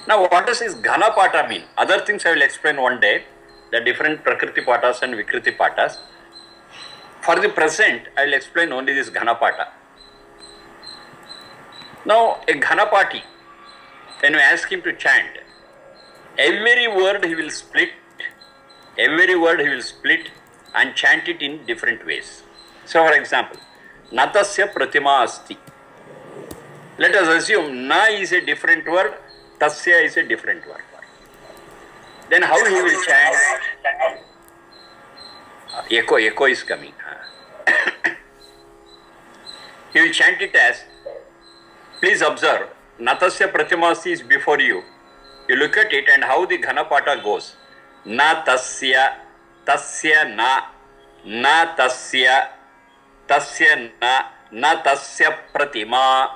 Now what does this Ghana Patha mean? Other things I will explain one day, the different Prakriti Pathas and Vikriti Pathas. For the present, I will explain only this Ghana Patha. Now a Ghana Pati, when you ask him to chant, every word he will split and chant it in different ways. So for example, Natasya Pratima Asti. Let us assume na is a different word, tasya is a different word. Then how he will chant? Echo is coming. He will chant it as, please observe, natasya pratimasti is before you. You look at it and how the Ghanapata goes. Na tasya, tasya na tasya, tasya na tasya pratima,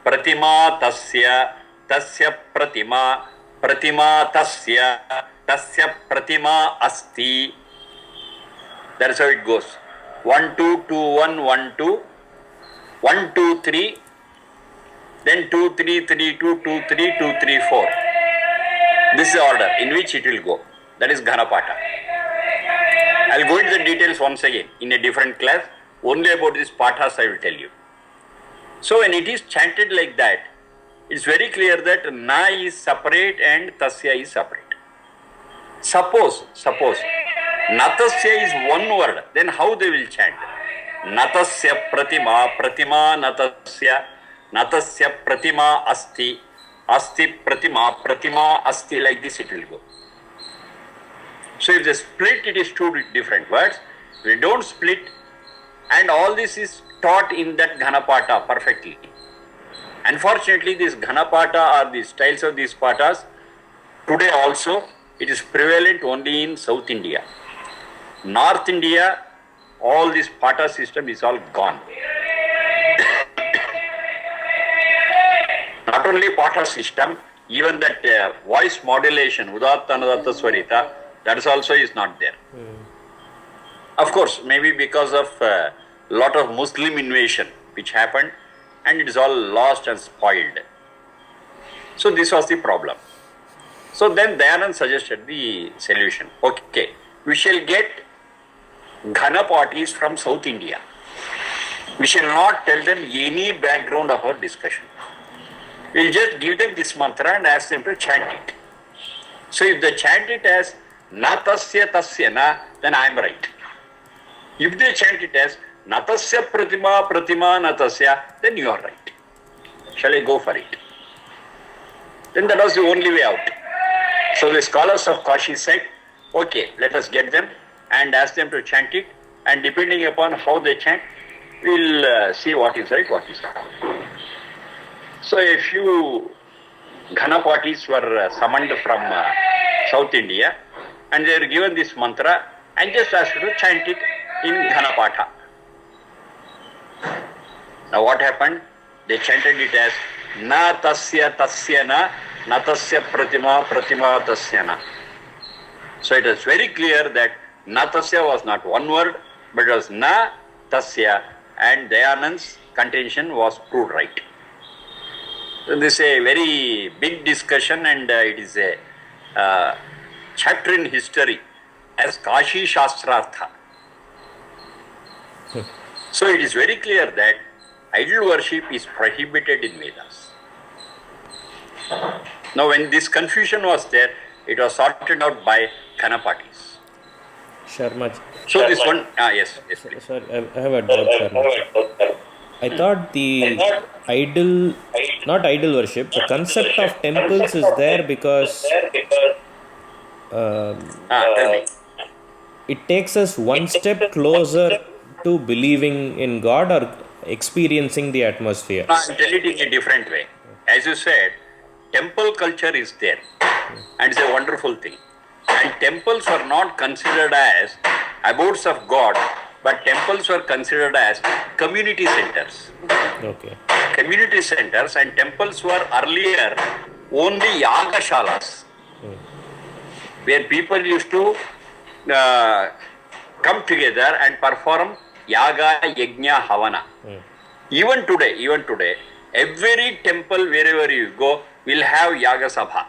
pratima tasya, tasya pratima, pratima tasya, tasya pratima asti. That's how it goes. 1, 2, 2, 1, 1, 2, 1, 2, 3, then 2, 3, 3, 2, 2, 3, 2, 3, 4. This is the order in which it will go. That is Ghanapata. I will go into the details once again in a different class. Only about these pathas I will tell you. So when it is chanted like that, it is very clear that na is separate and tasya is separate. Suppose natasya is one word, then how they will chant? Natasya pratima, pratima natasya, natasya pratima asti, asti pratima, pratima asti, like this it will go. So if they split, it is two different words. We don't split, and all this is taught in that Ghanapata perfectly. Unfortunately, this Ghanapata or the styles of these patas, today also, it is prevalent only in South India. North India, all this pata system is all gone. Not only pata system, even that voice modulation, Udatta Anudatta Swarita, that is also is not there. Of course, maybe because of lot of Muslim invasion which happened, and it is all lost and spoiled. So this was the problem. So then Dayanand suggested the solution. Okay, we shall get Ghanapatis from South India. We shall not tell them any background of our discussion. We will just give them this mantra and ask them to chant it. So if they chant it as natasya tasya na, then I am right. If they chant it as natasya pratima pratima natasya, then you are right. Shall I go for it? Then that was the only way out. So the scholars of Kashi said, okay, let us get them and ask them to chant it, and depending upon how they chant, we'll see what is right, what is wrong. So a few Ghanapatis were summoned from South India, and they were given this mantra and just asked to chant it in Ghanapata. Now what happened? They chanted it as na tasya tasya na tasya pratima pratima tasya na. So it is very clear that na tasya was not one word, but it was na tasya, and Dayanand's contention was proved right. So this is a very big discussion, and it is a chapter in history as Kashi Shastrartha. So it is very clear that idol worship is prohibited in Vedas. Now when this confusion was there, it was sorted out by Ghanapatis.
Sharma.
So this one, yes, please.
Sorry, I have a doubt, Sharma. I thought the not idol worship, the concept of temples is there because
Tell me.
it takes us one step closer to believing in God or experiencing the atmosphere.
No, I'll tell it in a different way. As you said, temple culture is there, and it's a wonderful thing. And temples were not considered as abodes of God, but temples were considered as community centers.
Okay.
Community centers, and temples were earlier only yagashalas, where people used to come together and perform yaga, yajna, havana. Even today, every temple wherever you go will have yaga sabha.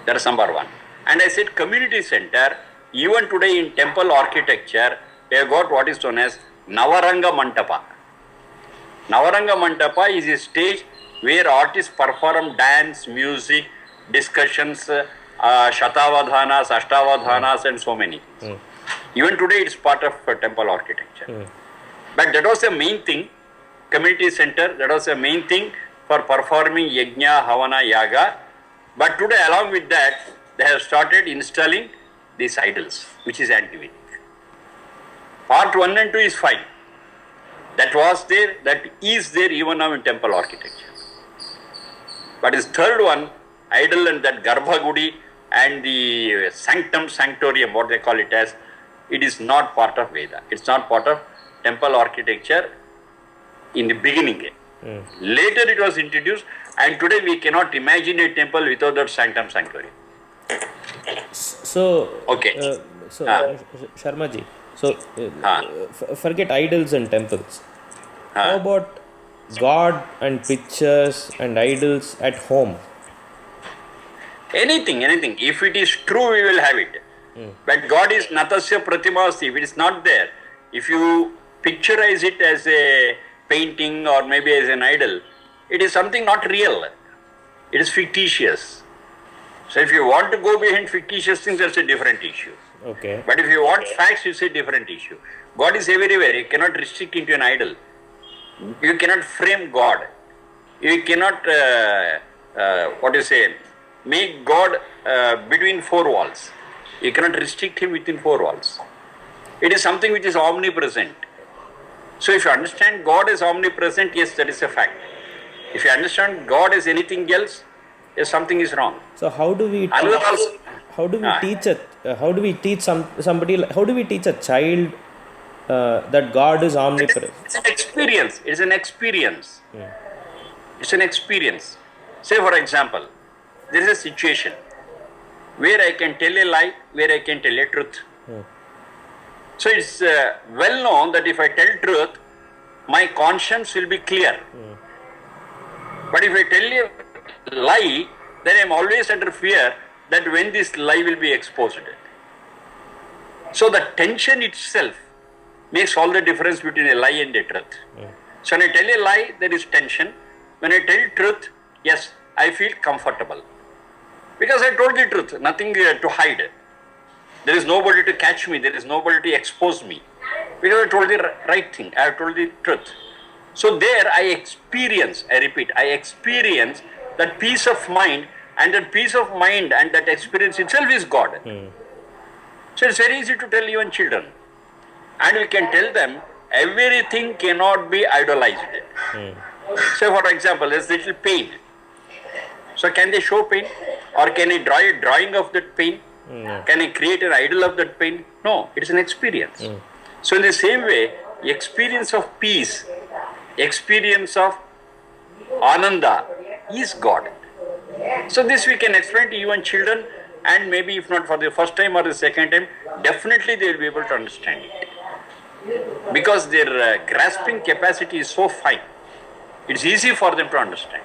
That is number one. And I said community center, even today in temple architecture, they have got what is known as Navaranga Mantapa. Navaranga Mantapa is a stage where artists perform dance, music, discussions, Shatavadhanas, Ashtavadhanas, and so many things. Even today it is part of temple architecture. But that was the main thing. community center. That was the main thing for performing yajna, havana, yaga. But today, along with that, they have started installing these idols, which is anti-Vedic. Part 1 and 2 is fine. That was there, that is there even now in temple architecture. But this third one, idol and that Garbhagudi and the sanctum, sanctorium, what they call it as, it is not part of Veda. It's not part of temple architecture in the beginning. Later it was introduced, and today we cannot imagine a temple without that sanctum, sanctorium.
So,
Okay.
Sharma ji, so forget idols and temples. How about God and pictures and idols at home?
Anything. If it is true, we will have it. But God is natasya pratimasti. If it is not there, if you picturize it as a painting or maybe as an idol, it is something not real. It is fictitious. So if you want to go behind fictitious things, that's a different issue.
Okay.
But if you want facts, it's a different issue. God is everywhere. You cannot restrict into an idol. You cannot frame God. You cannot, make God between four walls. You cannot restrict him within four walls. It is something which is omnipresent. So if you understand God as omnipresent, yes, that is a fact. If you understand God as anything else, yes, something is wrong.
So how do we teach a child that God is omnipresent?
It's an experience. It's an experience. Say for example, there is a situation where I can tell a lie, where I can tell a truth. So it's well known that if I tell truth, my conscience will be clear. But if I tell a lie, then I am always under fear that when this lie will be exposed. So the tension itself makes all the difference between a lie and a truth. So when I tell a lie, there is tension. When I tell truth, yes, I feel comfortable. Because I told the truth, nothing to hide. There is nobody to catch me, there is nobody to expose me. Because I told the right thing, I have told the truth. So there I experience that peace of mind, and that peace of mind and that experience itself is God. So it's very easy to tell even children. And we can tell them everything cannot be idolized. Say for example, there's little pain. So can they show pain? Or can I draw a drawing of that pain? Can I create an idol of that pain? No, it is an experience. So in the same way, experience of peace, experience of ananda is God. So this we can explain to even children, and maybe if not for the first time or the second time, definitely they will be able to understand it. Because their grasping capacity is so fine. It's easy for them to understand.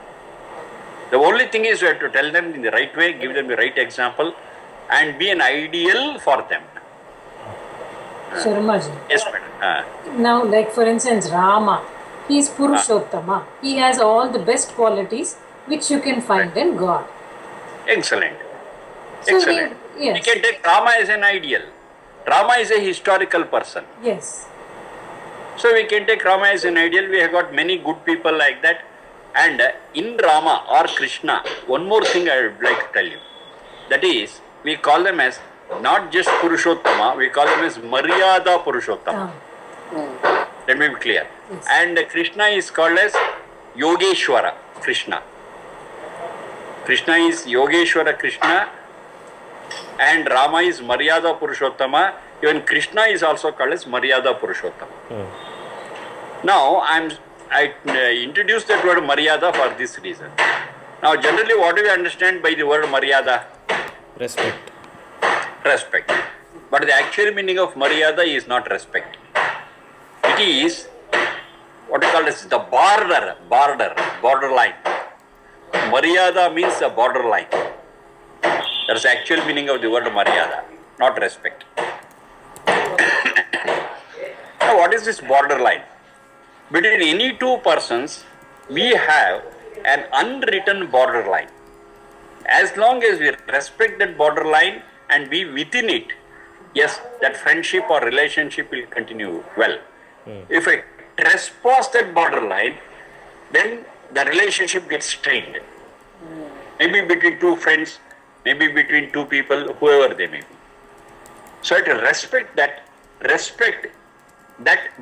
The only thing is we have to tell them in the right way, give them the right example, and be an ideal for them.
Sharmaji.
Yes, madam.
Now, like for instance, Rama, he is Purushottama. He has all the best qualities which you can find in God.
Excellent.
So
Excellent. We can take Rama as an ideal. Rama is a historical person.
Yes.
So we can take Rama as an ideal. We have got many good people like that. And in Rama or Krishna, one more thing I would like to tell you. That is, we call them as not just Purushottama, we call them as Maryada Purushottama. Let me be clear.
Yes.
And Krishna is called as Yogeshwara Krishna. Krishna is Yogeshwara Krishna, and Rama is Maryada Purushottama. Even Krishna is also called as Maryada Purushottama. Now I introduced that word Maryada for this reason. Now generally what do we understand by the word Maryada?
Respect.
Respect. But the actual meaning of Maryada is not respect. It is what we call as the borderline. Maryada means the borderline. That's the actual meaning of the word Maryada, not respect. Now what is this borderline? Between any two persons, we have an unwritten borderline. As long as we respect that borderline and be within it, yes, that friendship or relationship will continue well. If I trespass that borderline, then the relationship gets strained. Maybe between two friends, maybe between two people, whoever they may be. So I have to respect that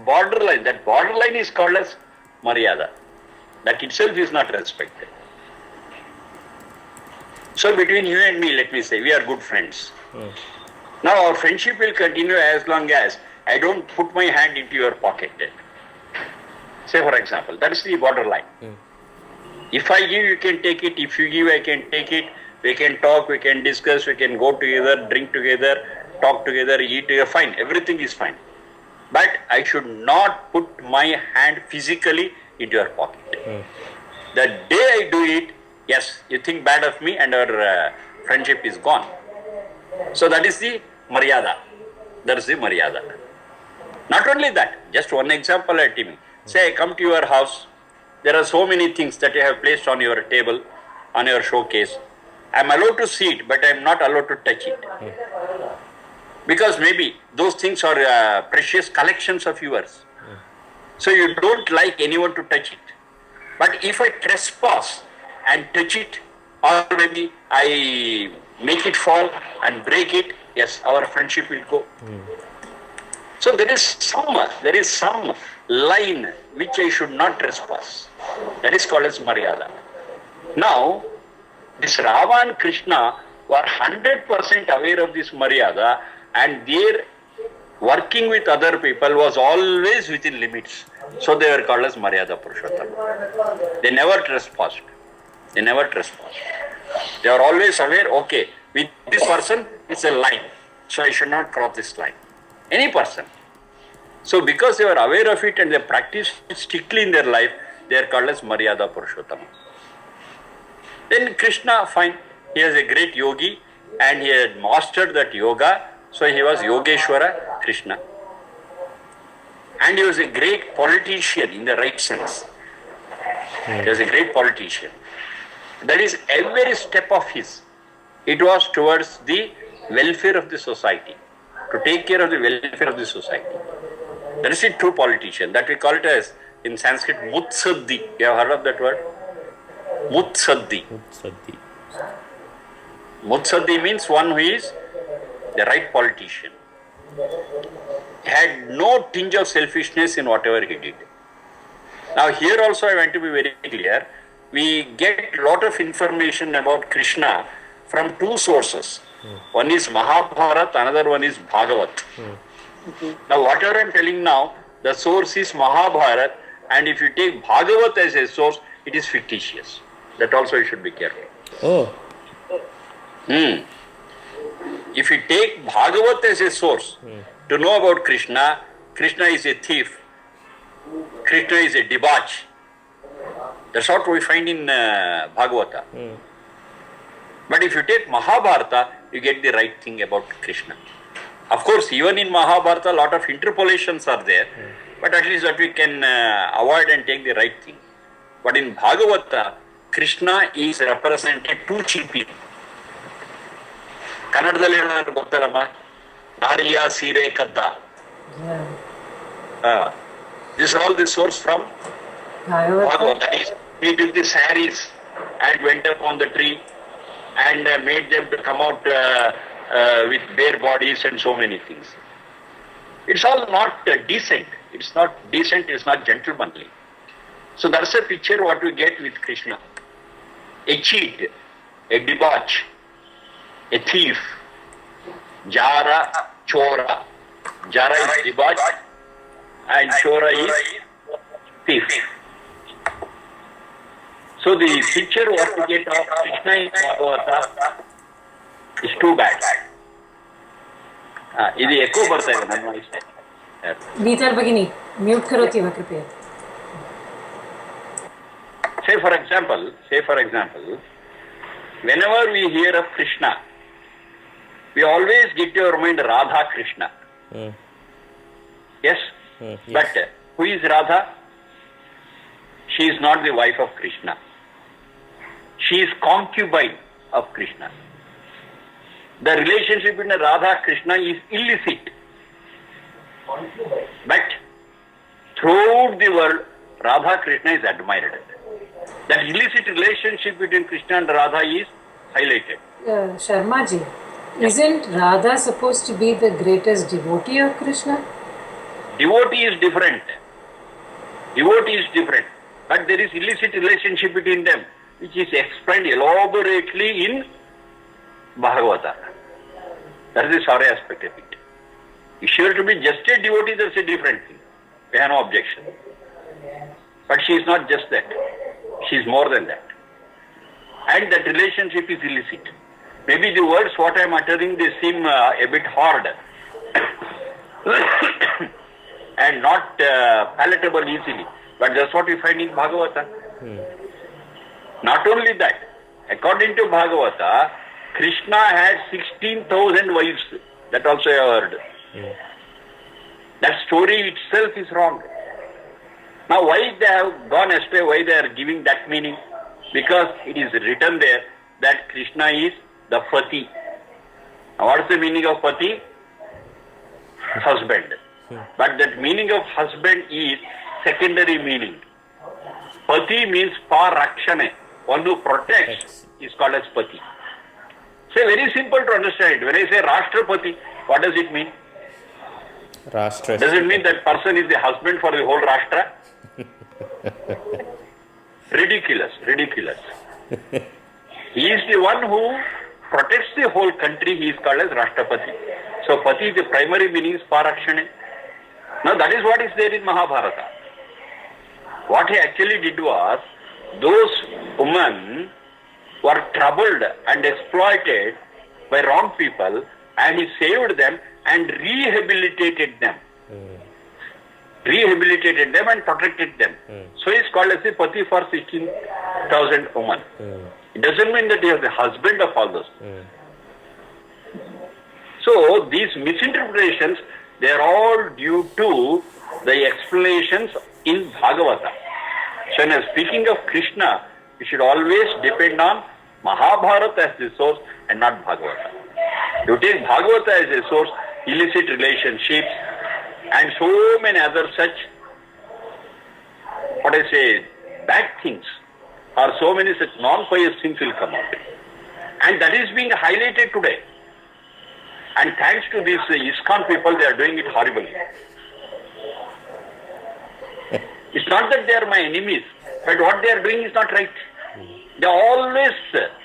borderline. That borderline is called as maryada. That itself is not respected. So between you and me, let me say, we are good friends. Now our friendship will continue as long as I don't put my hand into your pocket. Say for example, that is the borderline. If I give, you can take it. If you give, I can take it. We can talk, we can discuss, we can go together, drink together, talk together, eat together, fine. Everything is fine. But I should not put my hand physically into your pocket. The day I do it, yes, you think bad of me and our friendship is gone. So that is the maryada. That is the maryada. Not only that, just one example at me. Say I come to your house, there are so many things that you have placed on your table, on your showcase. I am allowed to see it, but I am not allowed to touch it. Because maybe those things are precious collections of yours. So you don't like anyone to touch it. But if I trespass and touch it, or maybe I make it fall and break it, yes, our friendship will go. So there is some line which I should not trespass. That is called as maryada. Now, this Rama and Krishna were 100% aware of this maryada, and their working with other people was always within limits. So they were called as maryada Purushottama. They never trespassed. They are always aware, okay, with this person it's a line, so I should not cross this line. Any person. So because they were aware of it and they practiced it strictly in their life, they are called as maryada Purushottama. Then Krishna, fine, he is a great yogi and he had mastered that yoga, so he was Yogeshwara Krishna. And he was a great politician in the right sense. He was a great politician. That is, every step of his, it was towards the welfare of the society, to take care of the welfare of the society. That is a true politician. That we call it as, in Sanskrit, Mutsaddi. You have heard of that word? Mutsaddi. Mutsaddi means one who is the right politician. He had no tinge of selfishness in whatever he did. Now here also I want to be very clear. We get a lot of information about Krishna from two sources. One is Mahabharata, another one is Bhagavat. Now whatever I am telling now, the source is Mahabharata, and if you take Bhagavat as a source, it is fictitious. That also you should be careful.
Oh.
If you take Bhagavat as a source to know about Krishna, Krishna is a thief, Krishna is a debauch. That's what we find in Bhagavata. But if you take Mahabharata, you get the right thing about Krishna. Of course, even in Mahabharata, a lot of interpolations are there, but at least that we can avoid and take the right thing. But in Bhagavata, Krishna is represented too cheaply. ಕನ್ನಡದಲ್ಲಿ ಹೇಳೋದು ಗೊತ್ತಲ್ಲಮ್ಮ, ನಾರಿಯ ಸೀರೆ ಕದ್ದ. This is all the source from Bhagavad. That is, he took the saris and went up on the tree and made them to come out with bare bodies and so many things. It's all not decent. It's not decent, it's not gentlemanly. So that's a picture what we get with Krishna. A cheat, a debauch, a thief, Jara, Chora. Jara is debauch and Chora is thief. So the picture what we get of Krishna in Bhagavata is too bad. ಇದು eco ಬರ್ತಾ ಇದೆ ನನ್ನ voice.
Vitar Bagini, mute karoti va kripeya.
Say for example, whenever we hear of Krishna, we always get to our mind Radha Krishna. Yes? But who is Radha? She is not the wife of Krishna. She is concubine of Krishna. The relationship between Radha and Krishna is illicit. But throughout the world, Radha Krishna is admired. That illicit relationship between Krishna and Radha is highlighted.
Sharma ji, isn't Radha supposed to be the greatest devotee of Krishna?
Devotee is different. Devotee is different. But there is illicit relationship between them, which is explained elaborately in Bhagavata. That is the sorry aspect of it. If you are to be just a devotee, that's a different thing. We have no objection. But she is not just that. She is more than that. And that relationship is illicit. Maybe the words what I am uttering, they seem a bit hard and not palatable easily. But that's what we find in Bhagavata. Not only that, according to Bhagavata, Krishna had 16,000 wives. That also I have heard. That story itself is wrong. Now why they have gone astray, why they are giving that meaning? Because it is written there that Krishna is the Pati. Now what is the meaning of Pati? Husband. But that meaning of husband is secondary meaning. Pati means parakshane. One who protects is called as Pati. So very simple to understand it. When I say Rashtrapati, what does it mean?
Rashtra.
Does it mean that person is the husband for the whole Rashtra? Ridiculous, ridiculous. He is the one who protects the whole country. He is called as Rashtrapati. So Pati, the primary meaning is parakshane. Now that is what is there in Mahabharata. What he actually did was, those women were troubled and exploited by wrong people, and he saved them and rehabilitated them. Rehabilitated them and protected them. So he is called as a Pati for 16,000 women. It doesn't mean that he is the husband of all those. So these misinterpretations, they are all due to the explanations in Bhagavata. So when I am speaking of Krishna, we should always depend on Mahabharata as the source and not Bhagavata. You take Bhagavata as a source, illicit relationships and so many other such, bad things, or so many such non-pious things will come out. And that is being highlighted today. And thanks to these ISKCON people, they are doing it horribly. It's not that they are my enemies, but what they are doing is not right. They always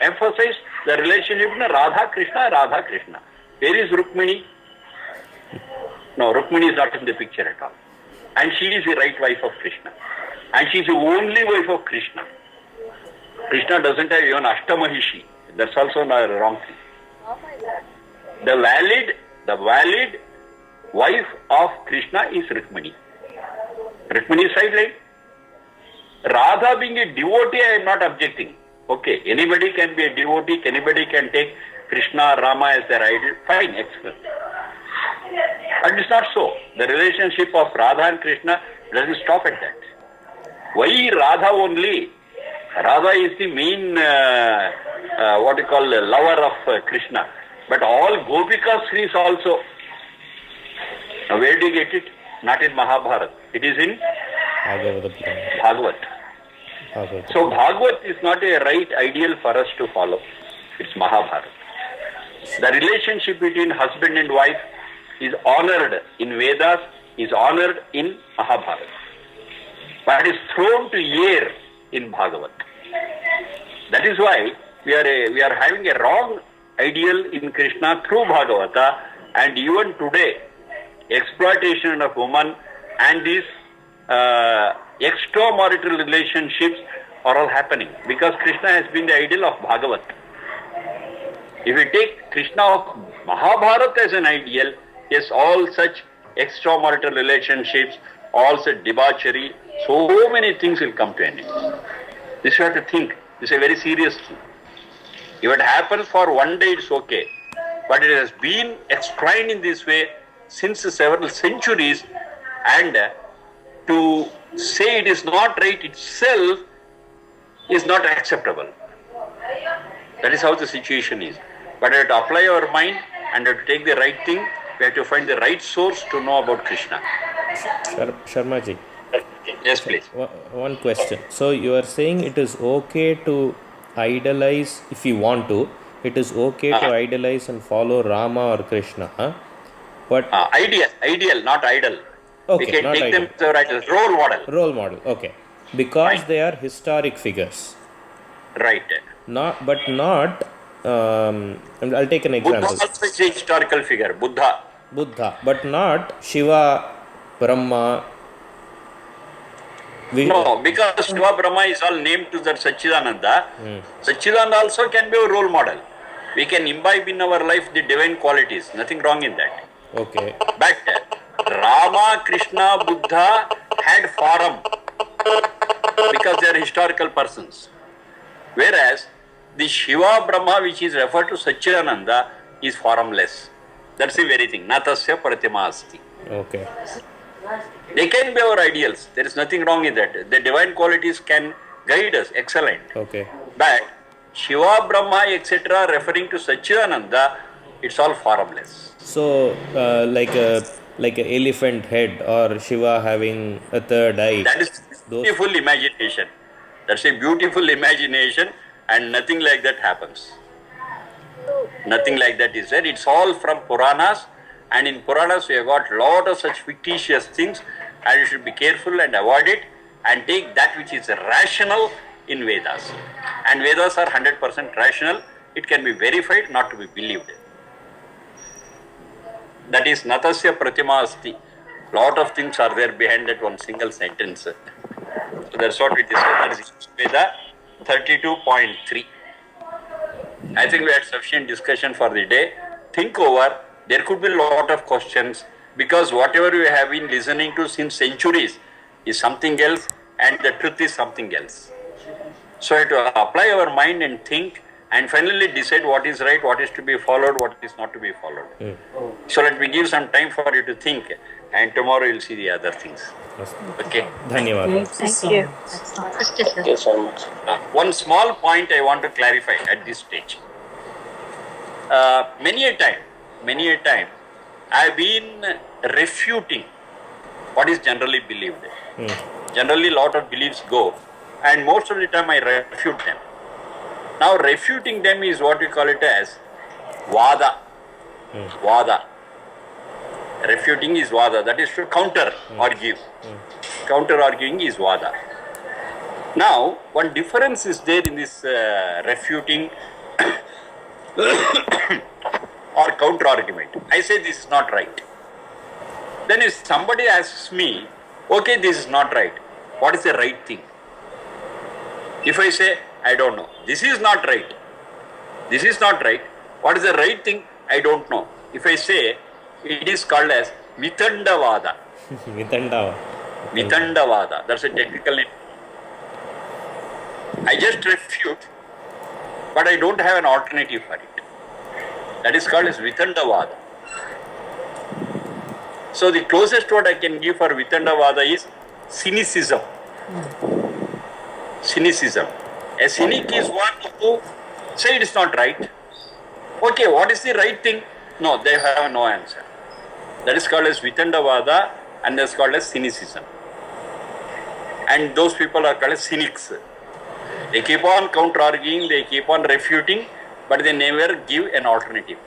emphasize the relationship between Radha Krishna, Radha Krishna. Where is Rukmini? No, Rukmini is not in the picture at all. And she is the right wife of Krishna. And she is the only wife of Krishna. Krishna doesn't have even Ashtamahishi. That's also not a wrong thing. The valid wife of Krishna is Rukmini. Rukmini is sideline. Radha being a devotee, I am not objecting. Okay, anybody can be a devotee, anybody can take Krishna, Rama as their idol. Fine, excellent. But it's not so. The relationship of Radha and Krishna doesn't stop at that. Why Radha only? Radha is the main, lover of Krishna. But all Gopika Sris also. Now where do you get it? Not in Mahabharata. It is in Bhagavat. So Bhagavat is not a right ideal for us to follow. It's Mahabharata. The relationship between husband and wife is honored in Vedas, is honored in Mahabharata. But is thrown to air in Bhagavat. That is why we are having a wrong ideal in Krishna through Bhagavata, and even today exploitation of women and these extramarital relationships are all happening because Krishna has been the ideal of Bhagavat. If we take Krishna of Mahabharata as an ideal, yes, all such extramarital relationships, all such debauchery, so many things will come to an end. This you have to think. This is a very serious thing. If it happens for one day, it's okay. But it has been explained in this way since several centuries, and to say it is not right itself is not acceptable. That is how the situation is. But we have to apply our mind and have to take the right thing. We have to find the right source to know about Krishna.
Sharma ji,
Yes, please.
One question. So you are saying it is okay to idolize if you want to. It is okay to idolize and follow Rama or Krishna. But
Ideal, not idol. We
okay,
can
not
take them
idol.
as a role model.
Role model. Okay, because
Fine.
they are historic figures.
Right.
Not. And I'll take an
Buddha
example.
also is a historical figure. Buddha.
But not Shiva, Brahma.
No, because Shiva Brahma is all named to that Satchidananda. Satchidananda also can be a role model. We can imbibe in our life the divine qualities. Nothing wrong in that.
Okay.
But Rama, Krishna, Buddha had form because they are historical persons. Whereas the Shiva Brahma, which is referred to Satchidananda, is formless. That's the very thing. Natasya pratima asti.
Okay.
They can be our ideals. There is nothing wrong in that. The divine qualities can guide us. Excellent.
Okay.
But Shiva, Brahma, etc., referring to Satchidananda, it's all formless.
So, like a elephant head or Shiva having a third eye.
That is beautiful imagination. That's a beautiful imagination, and nothing like that happens. Nothing like that is there. It's all from Puranas, and in Puranas we have got lot of such fictitious things, and you should be careful and avoid it, and take that which is rational in Vedas. And Vedas are 100% rational. It can be verified, not to be believed. That is Natasya Pratima Asti. Lot of things are there behind that one single sentence. So that's what we discussed. That is Veda 32.3. I think we had sufficient discussion for the day. Think over. There could be a lot of questions because whatever we have been listening to since centuries is something else and the truth is something else. So we have to apply our mind and think and finally decide what is right, what is to be followed, what is not to be followed. So let me give some time for you to think and tomorrow you'll see the other things. Okay.
Dhanyawad.
Thank you so much.
One small point I want to clarify at this stage. Many a time, I have been refuting what is generally believed. Generally, a lot of beliefs go, and most of the time I refute them. Now, refuting them is what we call it as vada. Vada. Refuting is vada, that is to counter argue. Counter arguing is vada. Now, one difference is there in this refuting or counter argument. I say this is not right. Then if somebody asks me, okay, this is not right, what is the right thing? If I say, I don't know, this is not right, this is not right, what is the right thing? I don't know. If I say, it is called as Vitandavada. Vitandavada, that's a technical name. I just refute, but I don't have an alternative for it. That is called as Vitandavada. So the closest word I can give for Vitandavada is cynicism. Cynicism. A cynic is one who say it is not right. Okay, what is the right thing? No, they have no answer. That is called as Vitandavada and that is called as cynicism. And those people are called as cynics. They keep on counter-arguing, they keep on refuting, but they never give an alternative.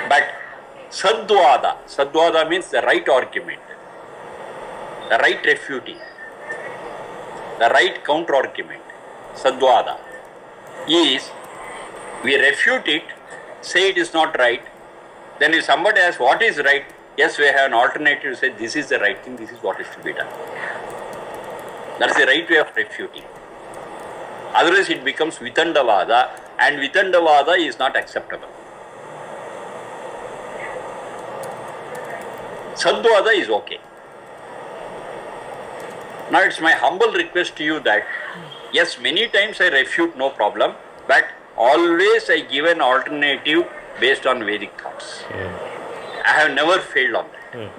But Sadvada means the right argument, the right refuting, the right counter-argument. Sadvada is, we refute it, say it is not right, then if somebody asks what is right, yes, we have an alternative, say this is the right thing, this is what is to be done. That's the right way of refuting. Otherwise it becomes Vitandavada, and Vitandavada is not acceptable. Sadvada is okay. Now it's my humble request to you that, yes, many times I refute, no problem, but always I give an alternative based on Vedic thoughts. I have never failed on that.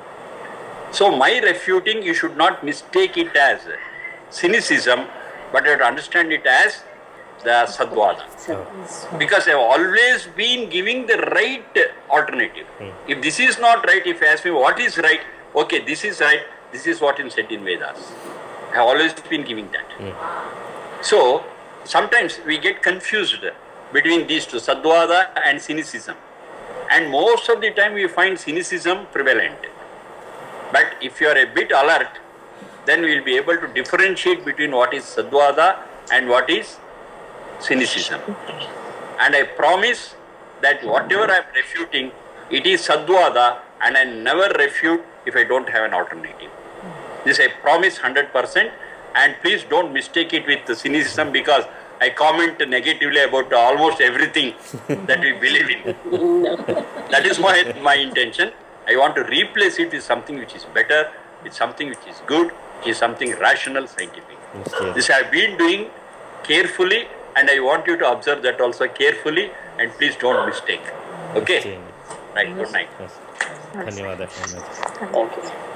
So my refuting, you should not mistake it as cynicism, but you have to understand it as the Sadvada. Because I have always been giving the right alternative. If this is not right, if you ask me what is right, okay, this is right, this is what is said in Vedas. I have always been giving that. So, sometimes we get confused between these two, Sadvada and cynicism. And most of the time we find cynicism prevalent. But if you are a bit alert, then we will be able to differentiate between what is Sadvada and what is cynicism. And I promise that whatever I am refuting, it is Sadvada, and I never refute if I don't have an alternative. This I promise 100%, and please don't mistake it with cynicism, because I comment negatively about almost everything that we believe in. That is my intention. I want to replace it with something which is better, with something which is good, which is something rational, scientific.
Yes.
This I have been doing carefully, and I want you to observe that also carefully, and please don't mistake. Okay? Right, good night.
Yes. ಧನ್ಯವಾದ Sharmaji.
Thank you.